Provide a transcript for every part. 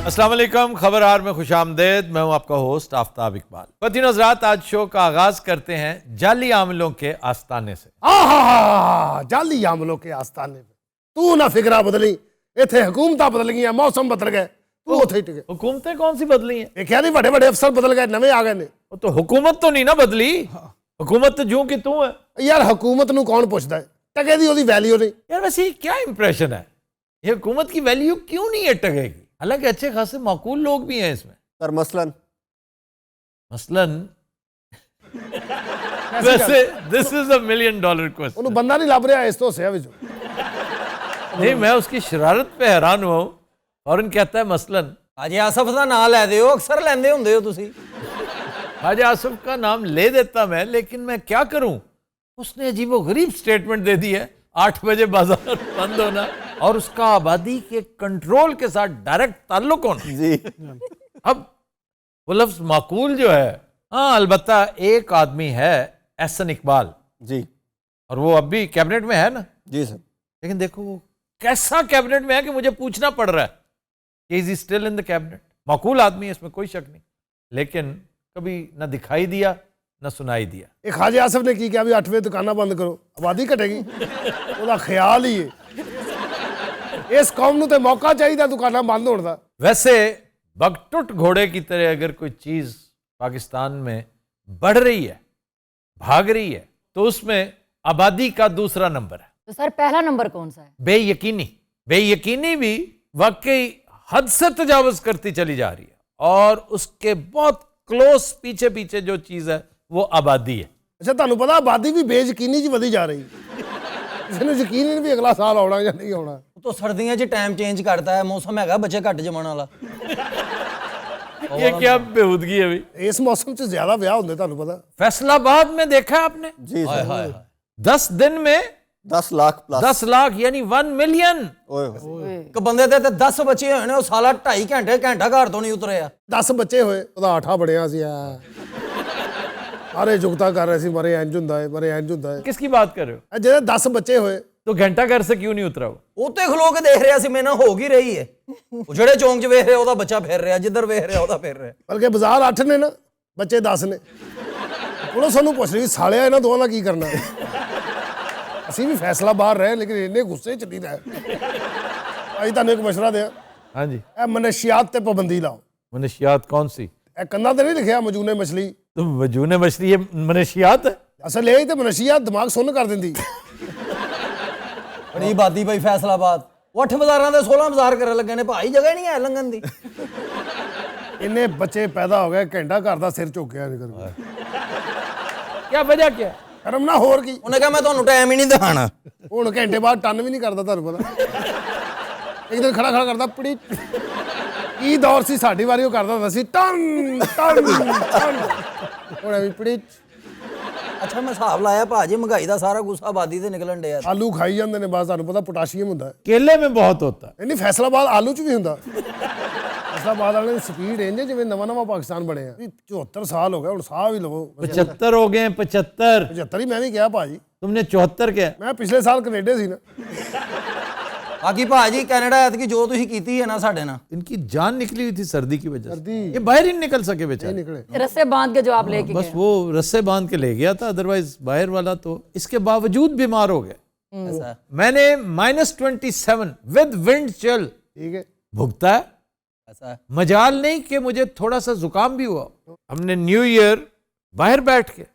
अस्सलाम वालेकुम, खबरहार में खुशामदेद। मैं हूं आपका होस्ट आफ्ताब इकबाल। पतिन हज़रात, आज शो का आगाज करते हैं जाली आमलों के आस्ताने से। जाली आमलों के आस्ताने पे तू ना फिक्रा बदली, इथे हुकूमत बदल गई, मौसम बदल गए, तू उथे ही टिके। हुकूमतें कौन सी बदली हैं? देखिया नहीं, बड़े बड़े अफसर बदल गए, नवे आ गए ने। वो तो हुकूमत तो नहीं ना बदली, हुकूमत तो जूं की तू है यार हुकूमत नू कौन पुछदा है, टके दी ओदी वैल्यू नहीं। यार। वैसे ये क्या इंप्रेशन है, ये हुकूमत की वैल्यू क्यों नहीं है टकेगी? हालांकि अच्छे खासे माकूल लोग भी हैं इसमें। पर मसलन वैसे दिस इज $1 मिलियन क्वेश्चन। उन्हें बंदा नहीं लभ रहा इस तो से विचों। नहीं, मैं उसकी शरारत पे हैरान हुआ हूं। फौरन कहता है मसलन। हाजी आसफ का नाम लै दियो, अक्सर लेंदे हुंदे हो तुसी। ख्वाजा आसिफ का नाम ले देता मैं, लेकिन मैं क्या करूं, उसने अजीबो गरीब स्टेटमेंट दे दी है 8 बजे बाजार बंद होना और उसका आबादी के कंट्रोल के साथ डायरेक्ट ताल्लुक होना जी। अब वो लफ्ज माकूल जो है, हाँ अलबत्ता एक आदमी है एहसन इकबाल जी और वो अब भी कैबिनेट में है ना। जी सर। लेकिन देखो वो कैसा कैबिनेट में है कि मुझे पूछना पड़ रहा है कि is he still in the cabinet. माकूल आदमी है, इसमें कोई शक नहीं, लेकिन कभी ना दिखाई दिया ना सुनाई दिया। एक ख्वाजा आसिफ ने की क्या भी 8 बजे दुकाना बंद करो, आबादी घटेगी। ਉਹਦਾ ख्याल ही है इस कौम ਨੂੰ ਤੇ मौका चाहिए दुकाना बंद होने का। वैसे बगटुट घोड़े की तरह अगर कोई चीज पाकिस्तान में बढ़ रही है, भाग रही है, तो उसमें आबादी का दूसरा नंबर है। तो सर पहला नंबर कौन सा है? बेयकीनी भी वाकई हद से तजावज करती चली जा रही है और उसके बहुत क्लोज पीछे पीछे जो चीज है वो आबादी है। अच्छा ਤੁਹਾਨੂੰ पता आबादी भी बेयकीनी च ਵਧੀ जा रही किसी ने यकीन नहीं भी अगला साल आना या नहीं आना। तो सर्दियों च टाइम चेंज करता है, मौसम हैगा बच्चे घट जमण वाला। ये क्या बेहूदगी है भाई? इस मौसम च ज्यादा ब्याह होंगे ਤੁਹਾਨੂੰ पता। फैसलाबाद में देखा आपने जी हाय सर। हाय 10 दिन में 10 लाख प्लस। 10 लाख यानी 1 मिलियन। ओए होए। एक बंदे दे ते 10 बच्चे होए ने, ਉਹ ਸਾਲਾ 2.5 घंटा घर तो नहीं उतरिया। 10 ਬੱਚੇ ਹੋਏ, ਉਹਦਾ ਆਠਾ ਬੜਿਆ ਸੀ ਆ। ਸਾਰੇ ਜੁਗਤਾ ਕਰ ਰਹੇ ਸੀ, ਮਰੇ ਇੰਜ ਹੁੰਦਾ ਹੈ, ਮਰੇ ਇੰਜ ਹੁੰਦਾ ਹੈ। किसकी बात कर रहे हो? ਇਹ ਜਿਹੜੇ 10 ਬੱਚੇ ਹੋਏ, तो घंटा घर से क्यों नहीं उतरा वो? ਉੱਤੇ ਖਲੋ ਕੇ ਦੇਖ ਰਿਹਾ ਸੀ, ਮੈਨਾਂ ਹੋ ਗਈ ਰਹੀ ਹੈ। ਉਹ ਜਿਹੜੇ ਚੌਂਕ 'ਚ ਵੇਖ ਰਿਹਾ ਉਹਦਾ ਬੱਚਾ ਫਿਰ ਰਿਹਾ, ਜਿੱਧਰ ਵੇਖ ਰਿਹਾ ਉਹਦਾ ਫਿਰ ਰਿਹਾ। ਬਲਕਿ ਬਾਜ਼ਾਰ 8 ਨੇ ਨਾ, ਬੱਚੇ 10 ਨੇ। ਪੁਲਿਸ ਸਾਨੂੰ ਪੁੱਛ ਰਹੀ ਸਾਲਿਆ ਇਹਨਾਂ ਦੋਵਾਂ ਦਾ ਕੀ ਕਰਨਾ ਹੈ। ਅਸੀਂ ਵੀ ਫੈਸਲਾ ਬਾਹਰ ਰਹੇ, ਲੇਕਿਨ ਇੰਨੇ ਗੁੱਸੇ 'ਚ ਨਹੀਂ ਰਹੇ। ਅਸੀਂ ਤੁਹਾਨੂੰ ਇੱਕ ਮਸ਼ਵਰਾ ਦਿਆਂ, हाँ जी। ਇਹ ਮਨਸ਼ਿਆਤ ਤੇ ਪਾਬੰਦੀ ਲਾਓ। मनशियात कौन सी? ਇਹ ਕੰਨਾਂ ਤੇ ਨਹੀਂ ਲਿਖਿਆ ਮਜੂਨੇ ਮਛਲੀ। तो वजूने मछली ये मनशियात है? ਅਸਲ ਇਹ ਤੇ ਮਨਸ਼ਿਆਤ ਦਿਮਾਗ ਸੁੰਨ ਕਰ ਦਿੰਦੀ। ਬੜੀ ਆਬਾਦੀ ਬਈ ਫੈਸਲਾਬਾਦ। ਉਹ 8 ਬਾਜ਼ਾਰਾਂ ਦੇ 16 ਬਾਜ਼ਾਰ ਕਰਨ ਲੱਗੇ ਨੇ ਭਾਈ, ਜਗ੍ਹਾ ਹੀ ਨਹੀਂ ਹੈ ਲੰਘਣ ਦੀ। ਇੰਨੇ ਬੱਚੇ ਪੈਦਾ ਹੋ ਗਏ, ਘੰਟਾ ਘਰ ਦਾ ਸਿਰ ਝੁਕਿਆ ਨਹੀਂ ਕਰਦਾ। क्या वजह क्या? ਕਰਮ ਨਾ ਹੋਰ ਕੀ। ਉਹਨੇ ਕਿਹਾ ਮੈਂ ਤੁਹਾਨੂੰ ਟਾਈਮ ਹੀ ਨਹੀਂ ਦਿਖਾਣਾ। ਹੁਣ ਘੰਟੇ ਬਾਅਦ ਟਨ ਵੀ ਨਹੀਂ ਕਰਦਾ, ਤੁਹਾਨੂੰ ਪਤਾ। ਇੱਕ ਦਿਨ ਖੜਾ ਕਰਦਾ ਪੜੀ। ਕੀ ਦੌਰ ਸੀ, ਸਾਡੀ ਵਾਰੀ ਉਹ ਕਰਦਾ ਹੁੰਦਾ ਸੀ ਟਨ ਟਨ ਟਨ। ਹੁਣ ਵੀ ਪੜੀ। ਅੱਛਾ ਮੈਂ ਹਿਸਾਬ ਲਾਇਆ ਭਾਜੀ, ਮਹਿੰਗਾਈ ਦਾ ਸਾਰਾ ਗੁੱਸਾ ਆਬਾਦੀ ਤੇ ਨਿਕਲਣ ਡਿਆ। ਆਲੂ ਖਾਈ ਜਾਂਦੇ ਨੇ ਬਸ, ਤੁਹਾਨੂੰ ਪਤਾ ਪੋਟਾਸ਼ੀਅਮ ਹੁੰਦਾ ਹੈ। केले में बहुत होता है। ਨਹੀਂ ਫੈਸਲਾਬਾਦ ਆਲੂ 'ਚ ਵੀ ਹੁੰਦਾ। ਫੈਸਲਾਬਾਦ ਵਾਲੇ ਦੀ ਸਪੀਡ ਇੰਜ ਜਿਵੇਂ ਨਵਾਂ ਪਾਕਿਸਤਾਨ ਬਣਿਆ। 74 ਸਾਲ ਹੋ ਗਏ, ਹੁਣ ਸਾਹ ਵੀ ਲਵੋ। 75 ਹੋ गए हैं, 75। 75 ਹੀ ਮੈਂ ਵੀ ਕਿਹਾ ਭਾਜੀ। तुमने 74 क्या? ਮੈਂ ਪਿਛਲੇ ਸਾਲ ਕੈਨੇਡਾ ਸੀ ਨਾ। ਬਾਕੀ ਭਾਜੀ ਕੈਨੇਡਾ ਐਤਕੀ ਜੋ ਤੁਸੀਂ ਕੀਤੀ ਹੈ ਨਾ ਸਾਡੇ ਨਾਲ, इनकी जान निकली हुई थी सर्दी की वजह से, सर्दी। ये बाहर ही नहीं निकल सके बेचारे। ਨਿਕਲੇ रस्से बांध के जो आप लेके बस गए। वो रस्से बांध के ले गया था, अदरवाइज बाहर वाला तो इसके बावजूद बीमार हो गए। ऐसा मैंने -27 विद विंड चिल ਠੀਕ ਹੈ। भुगता है। ऐसा मजाल नहीं कि मुझे थोड़ा सा जुकाम भी हुआ। हमने न्यू ईयर बाहर बैठ के,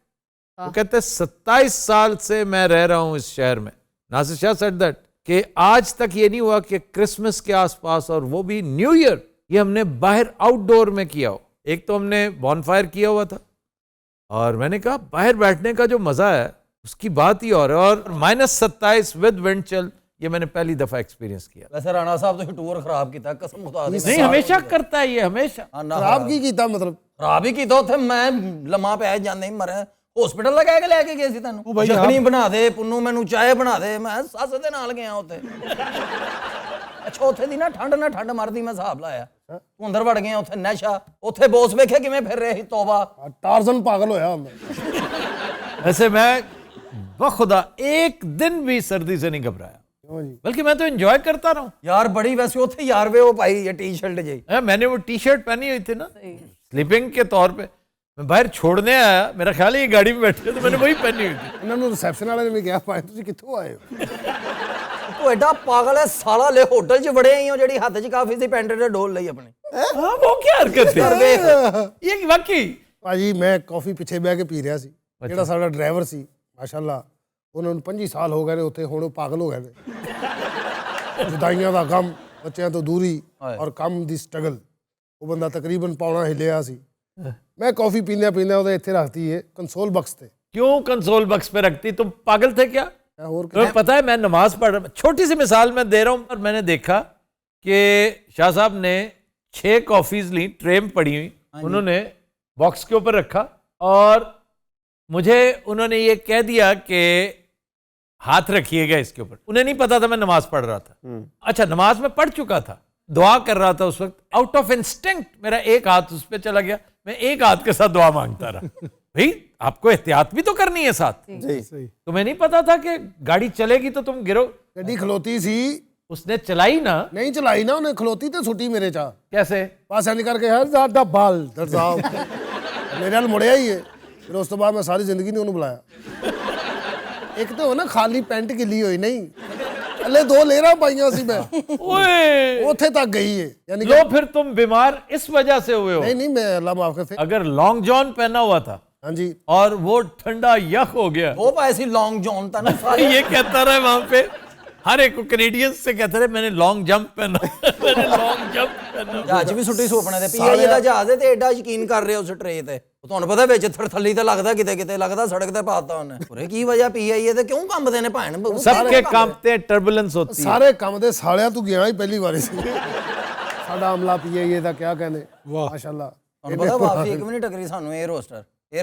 वो कहते हैं 27 साल से मैं रह रहा हूं इस शहर में, नासिर शाह सेड दैट, कि आज तक ये नहीं हुआ कि क्रिसमस के आसपास और वो भी न्यू ईयर ये हमने बाहर आउटडोर में किया हो। एक तो हमने बॉनफायर किया हुआ था और मैंने कहा बाहर बैठने का जो मजा है उसकी बात ही और है। और -27 विद विंड चिल ये मैंने पहली दफा एक्सपीरियंस किया। वैसे राणा साहब ਤੁਸੀਂ ਟੂਰ ਖਰਾਬ ਕੀਤਾ, ਕਸਮ ਖੁਦਾ ਦੀ। नहीं, हमेशा करता है ये, हमेशा। ਖਰਾਬ ਕੀ ਕੀਤਾ ਮਤਲਬ? ਖਰਾਬ ਹੀ ਕੀਤਾ। ਉੱਥੇ ਮੈਂ ਲੰਮਾ ਪੈ ਜਾਂਦੇ ਹੀ ਮਰਿਆ। ਹਸਪੀਟਲ ਲਗਾ ਕੇ ਲੈ ਕੇ ਗਏ ਸੀ ਤੈਨੂੰ। ਜਖਣੀ ਬਣਾ ਦੇ ਪੁੰਨੂ, ਮੈਨੂੰ ਚਾਹ ਬਣਾ ਦੇ, ਮੈਂ ਸੱਸ ਦੇ ਨਾਲ ਗਿਆ ਉੱਥੇ। ਅੱਛਾ ਉੱਥੇ ਦੀ ਨਾ ਠੰਡ ਮਰਦੀ, ਮੈਂ ਹਿਸਾਬ ਲਾਇਆ। ਤੂੰ ਅੰਦਰ ਵੜ ਗਿਆ, ਉੱਥੇ ਨਸ਼ਾ, ਉੱਥੇ ਬੋਸ ਵੇਖੇ ਕਿਵੇਂ ਫਿਰ ਰਹੇ ਸੀ। ਤੋਬਾ, ਟਾਰਜ਼ਨ ਪਾਗਲ ਹੋਇਆ ਹੁੰਦਾ। वैसे मैं बखुदा एक दिन भी सर्दी से नहीं घबराया, क्यों जी? बल्कि मैं तो एंजॉय करता रहा हूँ। ਯਾਰ ਬੜੀ ਵੈਸੇ ਉੱਥੇ ਯਾਰ ਵੇ ਉਹ ਪਾਈ ਇਹ ਟੀ-ਸ਼ਰਟ ਜਿਹੀ मैंने वो टी शर्ट पहनी हुई थी ना स्लीपिंग के तौर पे, मैं बाहर छोड़ने आया, मेरा ख्याल है ये गाड़ी में बैठे तो मैंने वही पहनी हुई थी। ਇਹਨਾਂ ਨੂੰ ਰਿਸੈਪਸ਼ਨ ਵਾਲੇ ਨੇ ਵੀ ਕਿਹਾ ਭਾਈ ਤੁਸੀਂ ਕਿੱਥੋਂ ਆਏ ਹੋ? ਤੂੰ ਐਡਾ ਪਾਗਲ ਹੈ ਸਾਲਾ, ਲੈ ਹੋਟਲ 'ਚ ਵੜੇ ਆਈ ਹੋ ਜਿਹੜੀ ਹੱਥ 'ਚ ਕਾਫੀ ਸੀ ਪੈਂਟ ਤੇ ਡੋਲ ਲਈ ਆਪਣੀ। हाँ वो क्या हरकत थी ये वाकई। ਭਾਜੀ ਮੈਂ ਕਾਫੀ ਪਿੱਛੇ ਬਹਿ ਕੇ ਪੀ ਰਿਹਾ ਸੀ, ਜਿਹੜਾ ਸਾਡਾ ਡਰਾਈਵਰ ਸੀ ਮਾਸ਼ਾਅੱਲਾ ਉਹਨਾਂ ਨੂੰ 25 ਸਾਲ ਹੋ ਗਏ ਨੇ ਉੱਥੇ, ਹੁਣ ਉਹ ਪਾਗਲ ਹੋ ਗਏ ਨੇ। ਜੁਦਾਈਆਂ ਦਾ ਗਮ, ਬੱਚਿਆਂ ਤੋਂ ਦੂਰੀ ਔਰ ਕੰਮ ਦੀ ਸਟਰਗਲ, ਉਹ ਬੰਦਾ ਤਕਰੀਬਨ ਪੌਣਾ ਹਿੱਲਿਆ ਸੀ। ਮੈਂ ਕਾਫੀ ਪੀਂਦਾ ਪੀਂਦਾ ਉਹਦੇ ਇੱਥੇ ਰੱਖਤੀ ਹੈ कंसोल बक्स ਤੇ। क्यों कंसोल बक्स पे रखती, तुम पागल थे क्या? ਮੈਂ ਹੋਰ तुम्हें पता है मैं नमाज पढ़ रहा, छोटी सी मिसाल मैं दे रहा हूँ, और मैंने देखा कि शाह साहब ने 6 कॉफीज ली, ट्रे में पड़ी हुई, उन्होंने बॉक्स के ऊपर रखा और मुझे उन्होंने ये कह दिया कि हाथ रखिएगा इसके ऊपर। उन्हें नहीं पता था मैं नमाज पढ़ रहा था। अच्छा, नमाज में पढ़ चुका था, दुआ कर रहा था उस वक्त, आउट ऑफ इंस्टिंक्ट मेरा एक हाथ उस पर चला गया, मैं एक हाथ के साथ दुआ मांगता रहा। भाई आपको एहतियात भी तो करनी है साथ। जी तुम्हें नहीं पता था कि गाड़ी चलेगी तो तुम गिरो? ਗੱਡੀ ਖਲੋਤੀ ਸੀ, उसने चलाई ना। ਨਹੀਂ ਚਲਾਈ ਨਾ ਉਹਨੇ, ਖਲੋਤੀ ਤੇ ਸੁੱਟੀ ਮੇਰੇ ਚਾ कैसे? ਬਸ ਇੰਜ ਕਰਕੇ ਹਰ ਸਾਡਾ ਬਾਲ ਦਰਸਾਓ ਮੇਰੇ ਨਾਲ ਮੁੜਿਆ ਹੀ ਹੈ। ਫਿਰ ਉਸ ਤੋਂ ਬਾਅਦ ਮੈਂ ਸਾਰੀ ਜ਼ਿੰਦਗੀ ਨਹੀਂ ਉਹਨੂੰ ਬੁਲਾਇਆ। ਇੱਕ ਤਾਂ ਉਹ ਨਾ ਖਾਲੀ ਪੈਂਟ ਗਿੱਲੀ ਹੋਈ ਨਹੀਂ, ਥੱਲੇ 2 ਲੇਅਰਾਂ ਪਾਈਆਂ ਸੀ ਮੈਂ, ओए ਉੱਥੇ ਤੱਕ ਗਈ ਹੈ। ਯਾਨੀ लो फिर तुम बीमार इस वजह से हुए हो। नहीं नहीं मैं अल्लाह माफ करे। अगर लॉन्ग जॉन पहना हुआ था हाँ जी, और वो ठंडा यख हो गया, ਉਹ ਪਾਏ ਸੀ ਲੌਂਗ ਜੌਨ ਤਾਂ ਨਾ ਸਾਰੇ। ये कहता रहा वहां पे, हर एक कनेडियन से कहते रहे मैंने लॉन्ग जंप पहना मैंने लॉन्ग जंप पहना। ਜਹਾਜ਼ ਵੀ ਸੁੱਟੀ ਸੁਪਨੇ ਤੇ ਪੀਆਈਏ ਦਾ ਜਹਾਜ਼ ਹੈ ਤੇ ਐਡਾ ਯਕੀਨ ਕਰ ਰਹੇ ਉਸ ਟਰੇ ਤੇ। ਉਹ ਤੁਹਾਨੂੰ ਪਤਾ ਵਿੱਚ ਥਰਥੱਲੀ ਤੇ ਲੱਗਦਾ, ਕਿਤੇ ਕਿਤੇ ਲੱਗਦਾ ਸੜਕ ਤੇ ਪਾਤਾ ਉਹਨੇ। ਉਰੇ ਕੀ ਵਜ੍ਹਾ ਪੀਆਈਏ ਤੇ ਕਿਉਂ ਕੰਬਦੇ ਨੇ ਭੈਣ? सबके कांपते हैं, टर्बुलेंस होती है। ਸਾਰੇ ਕੰਮ ਦੇ ਸਾਲਿਆਂ ਤੂੰ ਗਿਆ ਹੀ ਪਹਿਲੀ ਵਾਰੀ ਸੀ। ਸਾਡਾ ਅਮਲਾ ਪੀਏ ਦਾ ਕਿਆ ਕਹਿੰਦੇ, ਮਾਸ਼ਾਅੱਲਾ। ਤੁਹਾਨੂੰ ਪਤਾ ਵਾਪਸੀ ਇੱਕ ਵੀ ਨਹੀਂ ਟੱਕਰੀ ਸਾਨੂੰ 에ਅਰ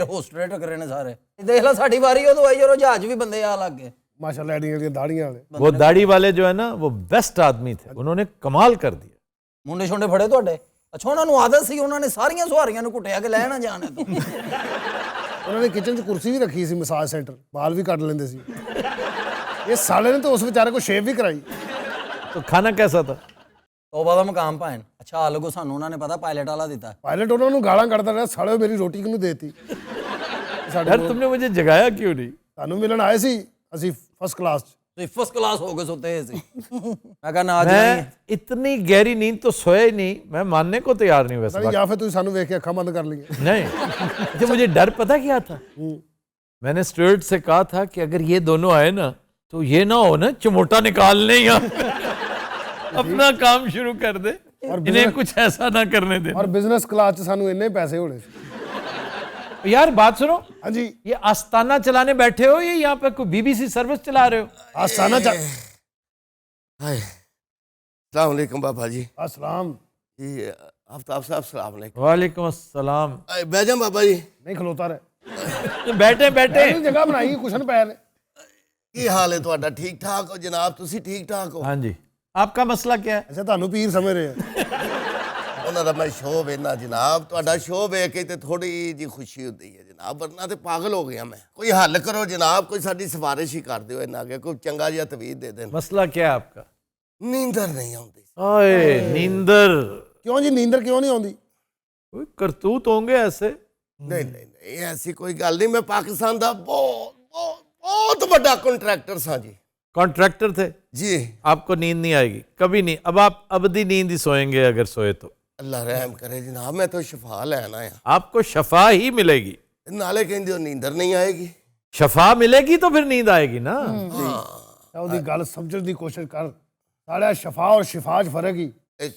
ਹੋਸਟਰ ਟੱਕਰੇ ਨੇ ਸਾਰੇ। ਦੇਖ ਲੈ ਸਾਡੀ ਵਾਰੀ ਉਦੋਂ ਆਈ ਜਦੋਂ ਜਹਾਜ਼ ਵੀ ਬੰਦੇ ਆ ਲੱਗ ਗਏ। ਮਾਸ਼ਾਅੱਲਾ ਐਡੀਆਂ ਦੀਆਂ ਦਾੜੀਆਂ ਵਾਲੇ। वो दाढ़ी वाले जो है ना वो बेस्ट आदमी थे, उन्होंने कमाल कर दिया। ਮੁੰਡੇ ਛੋਂਡੇ ਫੜੇ ਤੁਹਾਡੇ? ਅੱਛਾ, ਉਹਨਾਂ ਨੂੰ ਆਦਤ ਸੀ, ਉਹਨਾਂ ਨੇ ਸਾਰੀਆਂ ਸੁਹਾਰੀਆਂ ਨੂੰ ਘੁੱਟਿਆ ਕਿ ਲੈ ਨਾ ਜਾਣ ਤੋਂ। ਉਹਨਾਂ ਨੇ ਕਿਚਨ 'ਚ ਕੁਰਸੀ ਵੀ ਰੱਖੀ ਸੀ, ਮਸਾਜ ਸੈਂਟਰ, ਬਾਲ ਵੀ ਕੱਢ ਲੈਂਦੇ ਸੀ। ਇਹ ਸਾਲੇ ਨੇ ਤਾਂ ਉਸ ਵਿਚਾਰੇ ਕੋ ਸ਼ੇਵ ਵੀ ਕਰਾਈ। तो खाना कैसा था? ਤੋਬਾ ਦਾ ਮਕਾਮ ਭੈਣ। ਅੱਛਾ ਆ ਲਗੋ, ਸਾਨੂੰ ਉਹਨਾਂ ਨੇ ਪਤਾ ਪਾਇਲਟ ਵਾਲਾ ਦਿੱਤਾ। ਪਾਇਲਟ ਉਹਨਾਂ ਨੂੰ ਗਾਲਾਂ ਕੱਢਦਾ ਰਿਹਾ, ਸਾਲਿਓ ਮੇਰੀ ਰੋਟੀ ਕਿਹਨੂੰ ਦੇਤੀ? यार तुमने मुझे जगाया क्यों नहीं? ਤੁਹਾਨੂੰ ਮਿਲਣ ਆਏ ਸੀ ਅਸੀਂ ਫਸਟ ਕਲਾਸ 'ਚ। ਤੁਸੀਂ ਫਸਟ ਕਲਾਸ ਹੋ ਕੇ ਸੁੱਤੇ ਸੀ। ਮੈਂ ਕਿਹਾ ਨਾ ਜੀ मैं इतनी गहरी नींद तो सोया ही नहीं, मैं मानने को तैयार नहीं वैसे। ਨਹੀਂ ਜਾਂ ਫਿਰ ਤੁਸੀਂ ਸਾਨੂੰ ਵੇਖ ਕੇ ਅੱਖਾਂ ਬੰਦ ਕਰ ਲਈਆਂ। नहीं, अच्छा मुझे डर पता क्या था? मैंने स्टुअर्ड से कहा था कि अगर ये दोनों आए ना तो ये ना हो ना चिमोटा निकाल लें या अपना काम शुरू कर दे, इन्हें कुछ ऐसा ना करने दे। ਔਰ ਬਿਜ਼ਨਸ ਕਲਾਸ 'ਚ ਸਾਨੂੰ ਇੰਨੇ ਪੈਸੇ ਹੋਣੇ ਸੀ। यार बात सुनो, ਹਾਂਜੀ, ये आस्ताना चलाने बैठे हो या यहाँ पे कोई बीबीसी सर्विस चला रहे हो? ਆਸਾਨਾ ਚ। हाय अस्सलाम वालेकुम बाबा जी। ਅਸਲਾਮ। जी आफ्ताब साहब सलाम वालेकुम। वालेकुम अस्सलाम। बैजम बाबा जी ਨਹੀਂ ਖਲੋਤਾ ਰਹਿ, तो बैठे बैठे ਇਹ ਜਗ੍ਹਾ ਬਣਾਈ ਕੁਸ਼ਨ ਪੈ ਨੇ। की हाल है ਤੁਹਾਡਾ? ठीक ठाक हो जनाब? ਤੁਸੀਂ ठीक ठाक हो? हाँ जी, आपका मसला क्या है? ਅੱਛਾ ਤੁਹਾਨੂੰ ਪੀਰ ਸਮਝ ਰਹੇ ਆ। ਉਹਨਾਂ ਦਾ ਮੈਂ ਸ਼ੋਅ ਵੇਖਣਾ ਜਨਾਬ, ਤੁਹਾਡਾ ਸ਼ੋਅ ਵੇਖ ਕੇ ਤੇ ਥੋੜੀ ਜੀ ਖੁਸ਼ੀ ਹੁੰਦੀ ਹੈ ਜਨਾਬ, ਵਰਨਾ ਤੇ ਪਾਗਲ ਹੋ ਗਿਆ ਮੈਂ। ਕੋਈ ਹੱਲ ਕਰੋ ਜਨਾਬ, ਕੋਈ ਸਾਡੀ ਸਿਫਾਰਿਸ਼ ਹੀ ਕਰ ਦਿਓ ਇਹਨਾਂ ਅੱਗੇ, ਕੋਈ ਚੰਗਾ ਜਿਹਾ ਤਵੀਜ਼ ਦੇ ਦੇਣ। मसला क्या है आपका? ਨੀਂਦਰ ਨਹੀਂ ਆਉਂਦੀ। ओए नींदर, ਕਿਉਂ ਜੀ ਨੀਂਦਰ ਕਿਉਂ ਨਹੀਂ ਆਉਂਦੀ? कोई करतूत होंगे ऐसे। ਨਹੀਂ ਨਹੀਂ ਨਹੀਂ, ਐਸੀ ਕੋਈ ਗੱਲ ਨਹੀਂ। ਮੈਂ ਪਾਕਿਸਤਾਨ ਦਾ ਬਹੁਤ ਬਹੁਤ ਬਹੁਤ ਵੱਡਾ ਕੰਟਰੈਕਟਰ ਸਾਂ ਜੀ। कॉन्ट्रैक्टर थे? जी आपको नींद नहीं आएगी कभी नहीं, अब आप अबदी नींद ही सोएंगे अगर सोए तो। अल्लाह रहम करे जनाब, मैं तो शफा लैन आया। आपको शफा ही मिलेगी। नाले कहते हो नींदर नहीं आएगी। शफा मिलेगी तो फिर नींद आएगी ना। ਉਹਦੀ ਗੱਲ ਸਮਝਣ ਦੀ ਕੋਸ਼ਿਸ਼ ਕਰ। ਸਾਲਿਆ ਸ਼ਫਾ ਔਰ ਸ਼ਿਫਾ 'ਚ ਫਰਕ ਹੀ।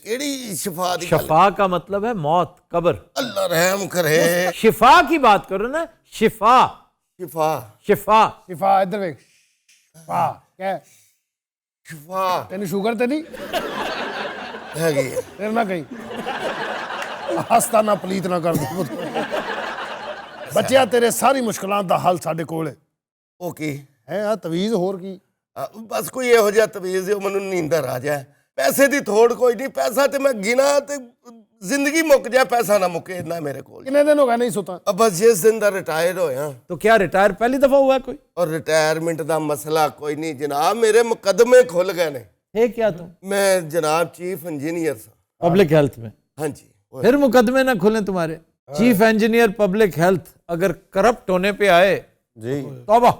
केड़ी शफा दी गल? शफा का मतलब है मौत, कब्र। अल्लाह रहम करे। शिफा की बात करो ना, शिफा शिफा शिफा। ਸ਼ਿਫਾ ਇੱਧਰ ਵੇਖ। ਸ਼ਿਫਾ ਕਹਿ, शिफा ਤੈਨੂੰ ਸ਼ੂਗਰ ਤੇ ਨਹੀਂ? हैगी है। ਫਿਰ ਨਾ ਕਹੀਂ ਆਸਤਾਨਾ ਪਲੀਤ ਨਾ ਕਰ ਦੇ। ਬੱਚਿਆ ਤੇਰੇ ਸਾਰੀ ਮੁਸ਼ਕਲਾਂ ਦਾ ਹੱਲ ਸਾਡੇ ਕੋਲ ਹੈ। ओके ਹੈ ਆ ਤਵੀਜ਼ ਹੋਰ ਕੀ? बस कोई यहो जिहा तवीज़ दिओ, मैनूं नींदर आ जाए। ਪੈਸੇ ਦੀ ਥੋੜ ਕੋਈ ਨਹੀਂ, ਪੈਸਾ ਤੇ ਮੈਂ ਗਿਣਾ ਤੇ ਜ਼ਿੰਦਗੀ ਮੁੱਕ ਜਾ, ਪੈਸਾ ਨਾ ਮੁੱਕੇ, ਇੰਨਾ ਮੇਰੇ ਕੋਲ। ਕਿੰਨੇ ਦਿਨ ਹੋ ਗਏ ਨਹੀਂ ਸੁੱਤਾ? ਬਸ ਜਿਸ ਦਿਨ ਦਾ ਰਿਟਾਇਰ ਹੋਇਆ। तो क्या रिटायर पहली दफा हुआ कोई? ਔਰ ਰਿਟਾਇਰਮੈਂਟ ਦਾ ਮਸਲਾ ਕੋਈ ਨਹੀਂ ਜਨਾਬ, ਮੇਰੇ ਮੁਕੱਦਮੇ ਖੁੱਲ ਗਏ ਨੇ। है क्या तुम ਮੈਂ ਜਨਾਬ ਚੀਫ ਇੰਜੀਨੀਅਰ ਸਾਂ। पब्लिक हेल्थ में? ਹਾਂਜੀ। फिर मुकदमे ना खुले तुम्हारे? चीफ इंजीनियर पब्लिक हेल्थ अगर करप्ट होने पे आए जी तौबा।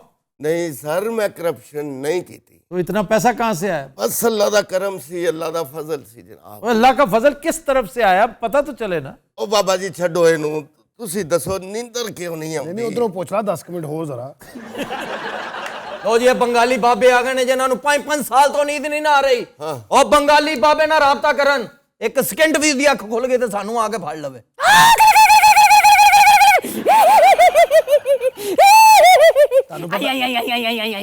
ਨਹੀਂ ਸਰ, ਮੈਂ ਕਰਪਸ਼ਨ ਨਹੀਂ ਕੀਤੀ। तो इतना पैसा कहाँ से आया? ਬਸ ਅੱਲਾ ਦਾ ਕਰਮ ਸੀ, ਅੱਲਾ ਦਾ ਫਜ਼ਲ ਸੀ ਜਨਾਬ। और अल्लाह का फजल किस तरफ से आया पता तो चले ना। ਉਹ ਬਾਬਾ ਜੀ ਛੱਡੋ ਇਹਨੂੰ, ਤੁਸੀਂ ਦੱਸੋ ਨੀਂਦਰ ਕਿਉਂ ਨਹੀਂ ਨਹੀਂ ਆਉਂਦੀ? ਉਧਰੋਂ ਪੁੱਛ ਲਾ 10 ਮਿੰਟ ਹੋ ਜ਼ਰਾ। ਲੋ ਜੀ ਇਹ ਬੰਗਾਲੀ ਬਾਬੇ ਆ ਗਏ ਨੇ ਜਿਨ੍ਹਾਂ ਨੂੰ 5-5 ਸਾਲ ਤੋਂ ਨੀਂਦ ਨਹੀਂ ਨਾ ਆ ਰਹੀ। ਉਹ ਬੰਗਾਲੀ ਬਾਬੇ ਨਾਲ ਰਾਬਤਾ ਕਰਨ, ਇੱਕ ਸਕਿੰਟ ਵੀ ਦੀ ਅੱਖ ਖੁੱਲ ਗਈ ਤੇ ਸਾਨੂੰ ਆ ਕੇ ਫੜ ਲਵੇ।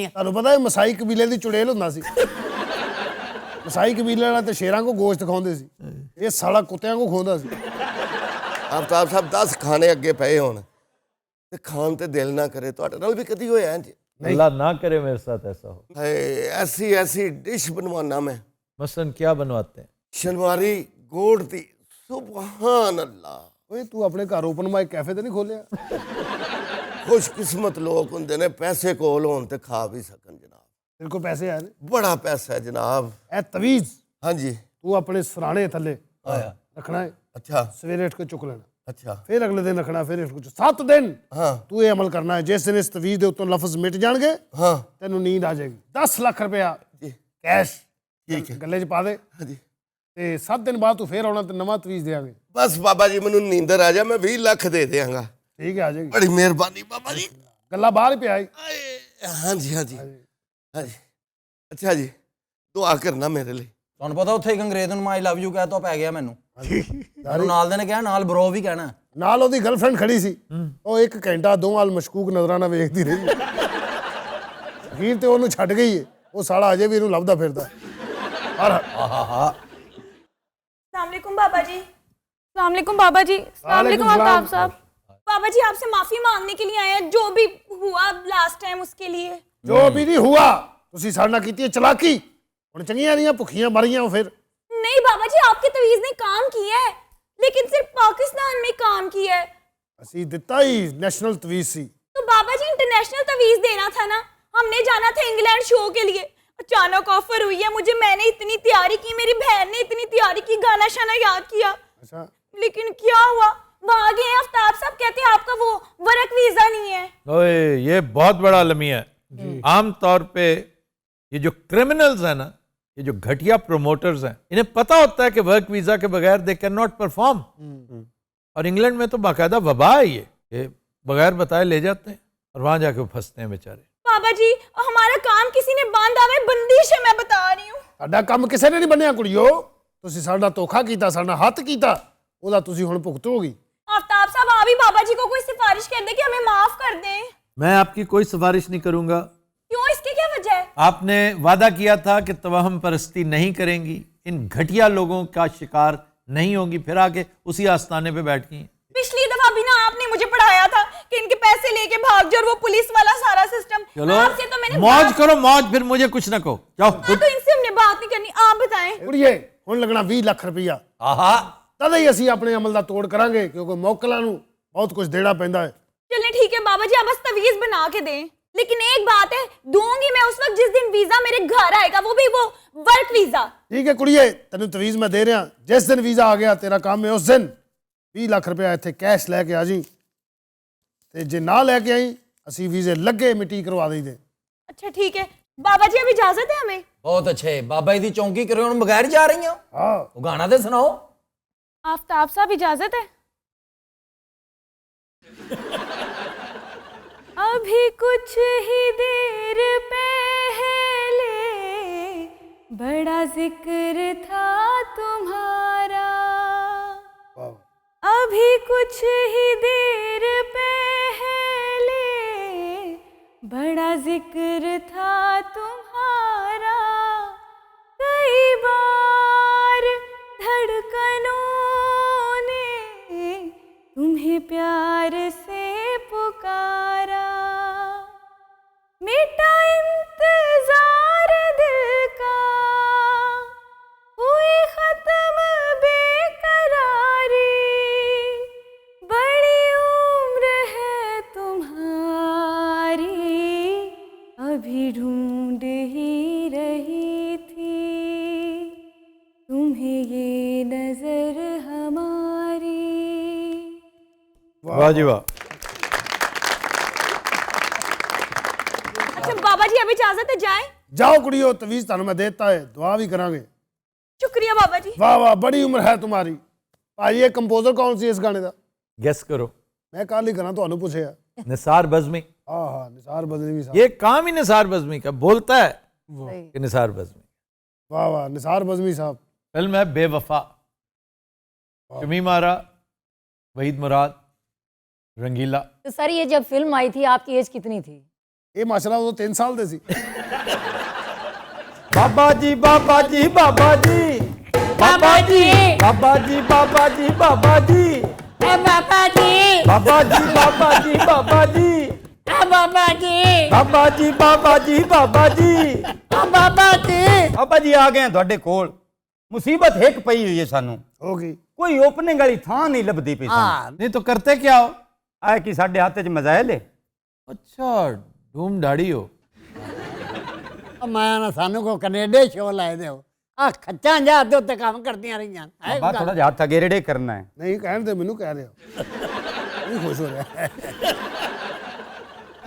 ਤੁਹਾਨੂੰ ਪਤਾ ਹੈ ਮਸਾਈ ਕਬੀਲੇ ਦੀ ਚੁੜੇਲ ਹੁੰਦਾ ਸੀ। ਮਸਾਈ ਕਬੀਲੇ ਵਾਲਾ ਤੇ ਸ਼ੇਰਾਂ ਕੋ ਗੋਸ਼ਤ ਖਾਉਂਦੇ ਸੀ, ਇਹ ਸਾਲਾ ਕੁੱਤਿਆਂ ਕੋ ਖਾਉਂਦਾ ਸੀ। ਆਫਤਾਬ ਸਾਹਿਬ 10 ਖਾਣੇ ਅੱਗੇ ਪਏ ਹੋਣ ਤੇ ਖਾਣ ਤੇ ਦਿਲ ਨਾ ਕਰੇ। ਤੁਹਾਡੇ ਨਾਲ ਵੀ ਕਦੀ ਹੋਇਆ ਇੰਜ? अल्लाह ना करे मेरे साथ ऐसा हो। ਹਾਏ ਐਸੀ ਐਸੀ ਡਿਸ਼ ਬਣਵਾਨਾ ਮੈਂ। मसलन क्या बनवाते हैं? ਸ਼ਨਵਾਰੀ ਗੋੜ ਦੀ, ਸੁਭਾਨ ਅੱਲਾ। ਓਏ ਤੂੰ ਆਪਣੇ ਘਰ ਓਪਨ ਮਾਈਕ ਕੈਫੇ ਤੇ ਨਹੀਂ ਖੋਲਿਆ? ਖੁਸ਼ਕਿਸਮਤ ਲੋਕ ਹੁੰਦੇ ਨੇ ਪੈਸੇ ਕੋਲ ਹੋਣ ਤੇ ਖਾ ਵੀ ਸਕਣ ਜਨਾਬ। ਤੇਰੇ ਕੋਲ ਪੈਸੇ ਆਏ ਨੇ? ਬੜਾ ਪੈਸਾ ਹੈ ਜਨਾਬ। ਇਹ ਤਵੀਜ਼ ਹਾਂਜੀ। ਤੂੰ ਆਪਣੇ ਸਰਾਣੇ ਥੱਲੇ ਰੱਖਣਾ ਹੈ, ਅੱਛਾ ਸਵੇਰੇ ਉੱਠ ਕੇ ਚੁੱਕ ਲੈਣਾ, ਅੱਛਾ। ਫਿਰ ਅਗਲੇ ਦਿਨ ਰੱਖਣਾ, ਫਿਰ 7 ਦਿਨ ਹਾਂ ਤੂੰ ਇਹ ਅਮਲ ਕਰਨਾ ਹੈ। ਜਿਸ ਦਿਨ ਇਸ ਤਵੀਜ਼ ਦੇ ਉੱਤੋਂ ਲਫ਼ਜ਼ ਮਿਟ ਜਾਣਗੇ ਹਾਂ ਤੈਨੂੰ ਨੀਂਦ ਆ ਜਾਏਗੀ। 10 ਲੱਖ ਰੁਪਇਆ ਜੀ ਕੈਸ਼ ਠੀਕ ਹੈ। ਗੱਲੇ 'ਚ ਪਾ ਦੇ ਹਾਂਜੀ। ਤੇ 7 ਦਿਨ ਬਾਅਦ ਤੂੰ ਫੇਰ ਆਉਣਾ ਤੇ ਨਵਾਂ ਤਵੀਜ਼ ਦੇਾਂਗੇ। ਬਸ ਬਾਬਾ ਜੀ ਮੈਨੂੰ ਨੀਂਦਰ ਆ ਜਾ, ਮੈਂ 20 ਲੱਖ ਦੇ ਦਿਆਂਗਾ। ਠੀਕ ਹੈ, ਆ ਜਾਏਗੀ। ਬੜੀ ਮਿਹਰਬਾਨੀ ਬਾਬਾ ਜੀ। ਗੱਲਾਂ ਬਾਹਰ ਹੀ ਪਿਆ ਈ। ਆਏ, ਹਾਂਜੀ ਹਾਂਜੀ ਹਾਂਜੀ। ਅੱਛਾ ਜੀ, ਦੁਆ ਕਰਨਾ ਮੇਰੇ ਲਈ। ਤੁਹਾਨੂੰ ਪਤਾ ਉੱਥੇ ਇੱਕ ਅੰਗਰੇਜ਼ ਨੂੰ ਆਈ ਲਵ ਯੂ ਕਹਿ ਤੋਂ ਪੈ ਗਿਆ ਮੈਨੂੰ। ਮੈਨੂੰ ਨਾਲ ਦੇ ਨੇ ਕਿਹਾ ਨਾਲ ਬਰੋ ਵੀ ਕਹਿਣਾ। ਨਾਲ ਉਹਦੀ ਗਰਲਫ੍ਰੈਂਡ ਖੜੀ ਸੀ, ਉਹ 1 ਘੰਟਾ ਦੋਵਾਂ ਵੱਲ ਮਸ਼ਕੂਕ ਨਜ਼ਰਾਂ ਨਾਲ ਵੇਖਦੀ ਰਹੀ। ਅਖੀਰ ਤੇ ਉਹਨੂੰ ਛੱਡ ਗਈ ਏ। ਉਹ ਸਾਲਾ ਅਜੇ ਵੀ ਇਹਨੂੰ ਲੱਭਦਾ ਫਿਰਦਾ। अस्सलामुअलैकुम बाबा जी। अस्सलामुअलैकुम बाबा जी। अस्सलामुअलैकुम आफ्ताब साहब। बाबा जी आपसे माफी मांगने के लिए आए हैं, जो भी हुआ लास्ट टाइम उसके लिए। ਜੋ ਵੀ ਨਹੀਂ ਹੁਆ, ਤੁਸੀਂ ਸਾਡੇ ਨਾਲ ਕੀਤੀ ਹੈ ਚਲਾਕੀ। ਹੁਣ ਚੰਗੀਆਂ ਰਹੀਆਂ ਭੁੱਖੀਆਂ ਮਰੀਆਂ ਫਿਰ। नहीं बाबा जी, आपके तवीज ने काम किया है, लेकिन सिर्फ पाकिस्तान में काम किया है। ਅਸੀਂ ਦਿੱਤਾ ਹੀ ਨੈਸ਼ਨਲ ਤਵੀਜ਼ ਸੀ। तो बाबा जी इंटरनेशनल तवीज देना था ना, हमने जाना था इंग्लैंड शो के लिए। अचानक ऑफर हुई है मुझे, मैंने इतनी तैयारी की, मेरी बहन ने इतनी तैयारी की, गाना शाना याद किया, अच्छा, लेकिन क्या हुआ, वहां गए आफ्ताब साहब कहते हैं आपका वो वर्क वीजा नहीं है। ओए ये बहुत बड़ा अलमिया है। आम तौर पे ये जो क्रिमिनल्स हैं ना, ये जो घटिया प्रोमोटर्स हैं, इन्हें पता होता है कि वर्क वीजा के बगैर दे कैन नॉट परफॉर्म। और इंग्लैंड में तो बाकायदा वबा है ये बगैर बताए ले जाते हैं और वहां जाके फंसते हैं बेचारे। बाबा जी हमारा काम किसी ने बांधा हुआ है, बंदिश है, मैं बता रही हूँ। ਸਾਡਾ ਕੰਮ ਕਿਸੇ ਨੇ ਨਹੀਂ ਬੰਨਿਆ ਕੁੜੀਓ। ਤੁਸੀਂ ਸਾਡਾ ਧੋਖਾ ਕੀਤਾ, ਸਾਡਾ ਹੱਥ ਕੀਤਾ, ਉਹਦਾ ਤੁਸੀਂ ਹੁਣ ਭੁਗਤੋਗੀ। आफ्ताब साहब आप भी बाबा जी को कोई सिफारिश कर दे कि हमें माफ कर दें। मैं आपकी कोई सिफारिश नहीं करूंगा। क्यों, इसकी क्या वजह है? आपने वादा किया था कि तवहम परस्ती नहीं करेंगी, इन घटिया लोगों का शिकार नहीं होंगी, फिर आके उसी आस्थाने पे बैठ गई। पिछली दफा भी ना आपने मुझे पढ़ाया था कि इनके पैसे लेके भाग जाओ, और वो पुलिस वाला सारा सिस्टम। चलो आपसे तो मैंने मौज करो मौज, फिर मुझे कुछ ना कहो, जाओ। हाँ, तो इनसे हमने बात नहीं करनी, आप बताएं। ਕੁੜੀਏ ਹੁਣ ਲੱਗਣਾ 20 ਲੱਖ ਰੁਪਈਆ। ਆਹਾ ਤਦ ਹੀ ਅਸੀਂ ਆਪਣੇ ਅਮਲ ਦਾ ਤੋੜ ਕਰਾਂਗੇ, ਕਿਉਂਕਿ ਮੌਕਲਾਂ ਨੂੰ ਬਹੁਤ ਕੁਝ ਦੇਣਾ ਪੈਂਦਾ ਹੈ। चले ठीक है बाबा जी, आप बस तवीज बना के दें, लेकिन एक बात है, दूंगी मैं उस वक्त जिस दिन वीजा मेरे घर आएगा, वो भी वो वर्क वीजा। ਠੀਕ ਹੈ ਕੁੜੀਏ, ਤੈਨੂੰ ਤਵੀਜ਼ ਮੈਂ ਦੇ ਰਿਹਾ। ਜਿਸ ਦਿਨ ਵੀਜ਼ਾ ਆ ਗਿਆ ਤੇਰਾ ਕੰਮ ਹੈ ਉਸ ਦਿਨ 20 ਲੱਖ ਰੁਪਇਆ ਇੱਥੇ ਕੈਸ਼ ਲੈ ਕੇ ਆ ਜੀ, ਤੇ ਜੇ ਨਾ ਲੈ ਕੇ ਆਈ ਅਸੀਂ ਵੀਜ਼ੇ ਲੱਗੇ ਮਿੱਟੀ ਕਰਵਾ ਦੇਈਦੇ। अच्छा ठीक है बाबा जी, अब इजाजत है हमें। ਬਹੁਤ ਅੱਛੇ ਬਾਬਾ ਜੀ ਦੀ ਚੌਂਕੀ ਕਰਿਓ ਹੁਣ ਬਗੈਰ ਜਾ ਰਹੀਆਂ। ਹਾਂ ਉਹ ਗਾਣਾ ਤੇ ਸੁਣਾਓ। आफ्ताब साहब इजाजत है। अभी कुछ ही देर पहले बड़ा जिक्र था तुम्हारा, अभी कुछ ही देर पहले बड़ा जिक्र था तुम्हारा, कई बार धड़कनों ने तुम्हें प्यार से पुकारा, मिटा इंतजार दिल का तुम्हें ये नजर हमारी। वाह जी वाह। अच्छा बाबा जी अब इजाजत है, जाए? जाओ कुड़ियो, तवीज थानू मैं देता है, दुआ भी करांगे। शुक्रिया बाबा जी। वाह वाह, बड़ी उम्र है तुम्हारी। भाई ये कंपोजर कौन सी है इस गाने का? गेस करो। मैं कल ही करा, ਤੁਹਾਨੂੰ ਪੁੱਛਿਆ। निसार बज़मी। हाँ, निसार बज़मी साहब। ये काम ही निसार बज़मी का, बोलता है कि निसार बज़मी। वाह वाह, निसार बज़मी साहब। फिल्म है बेवफा, शमीम आरा, वहीद मुराद, रंगीला। तो सर ये जब फिल्म आई थी आपकी एज कितनी थी? ਇਹ ਮਾਸ਼ਾਅੱਲਾ ਉਹ 3 ਸਾਲ ਦੇ ਸੀ। बाबा जी बाबा जी बाबा जी बाबा जी बाबा जी बाबा जी बाबा जी बाबा जी बाबा जी बाबा जी बाबा जी बाबा जी बाबा जी बाबा जी बाबा जी बाबा जी। ਬਾਬਾ ਜੀ ਆ ਗਏ ਤੁਹਾਡੇ ਕੋਲ। ਮੁਸੀਬਤ ਇੱਕ ਪਈ ਹੋਈ ਹੈ ਸਾਨੂੰ, ਹੋ ਗਈ। ਕੋਈ ਓਪਨਿੰਗ ਵਾਲੀ ਥਾਂ ਨਹੀਂ ਲੱਭਦੀ ਪਈ ਸਾਨੂੰ। नहीं तो करते क्या हो? ਆਏ ਕਿ ਸਾਡੇ ਹੱਥ 'ਚ ਮਜ਼ਾਇਲ ਹੈ। अच्छा धूम दाढ़ी हो। ਮੈਂ ਨਾ ਸਾਨੂੰ ਕੋ ਕੈਨੇਡਾ ਸ਼ੋ ਲਾਏ ਦਿਓ ਆ ਖੱਚਾਂ ਜਾ ਦੇ ਉੱਤੇ ਕੰਮ ਕਰਦੀਆਂ ਰਹੀਆਂ ਬਾਬਾ ਥੋੜਾ ਜਿਹਾ ਹੱਥ ਅਗੇ ਰੇੜੇ ਕਰਨਾ ਹੈ। ਨਹੀਂ ਕਹਿਣ ਤੇ ਮੈਨੂੰ ਕਹਿ ਰਿਹਾ, ਉਹ ਖੁਸ਼ ਹੋ ਰਿਹਾ।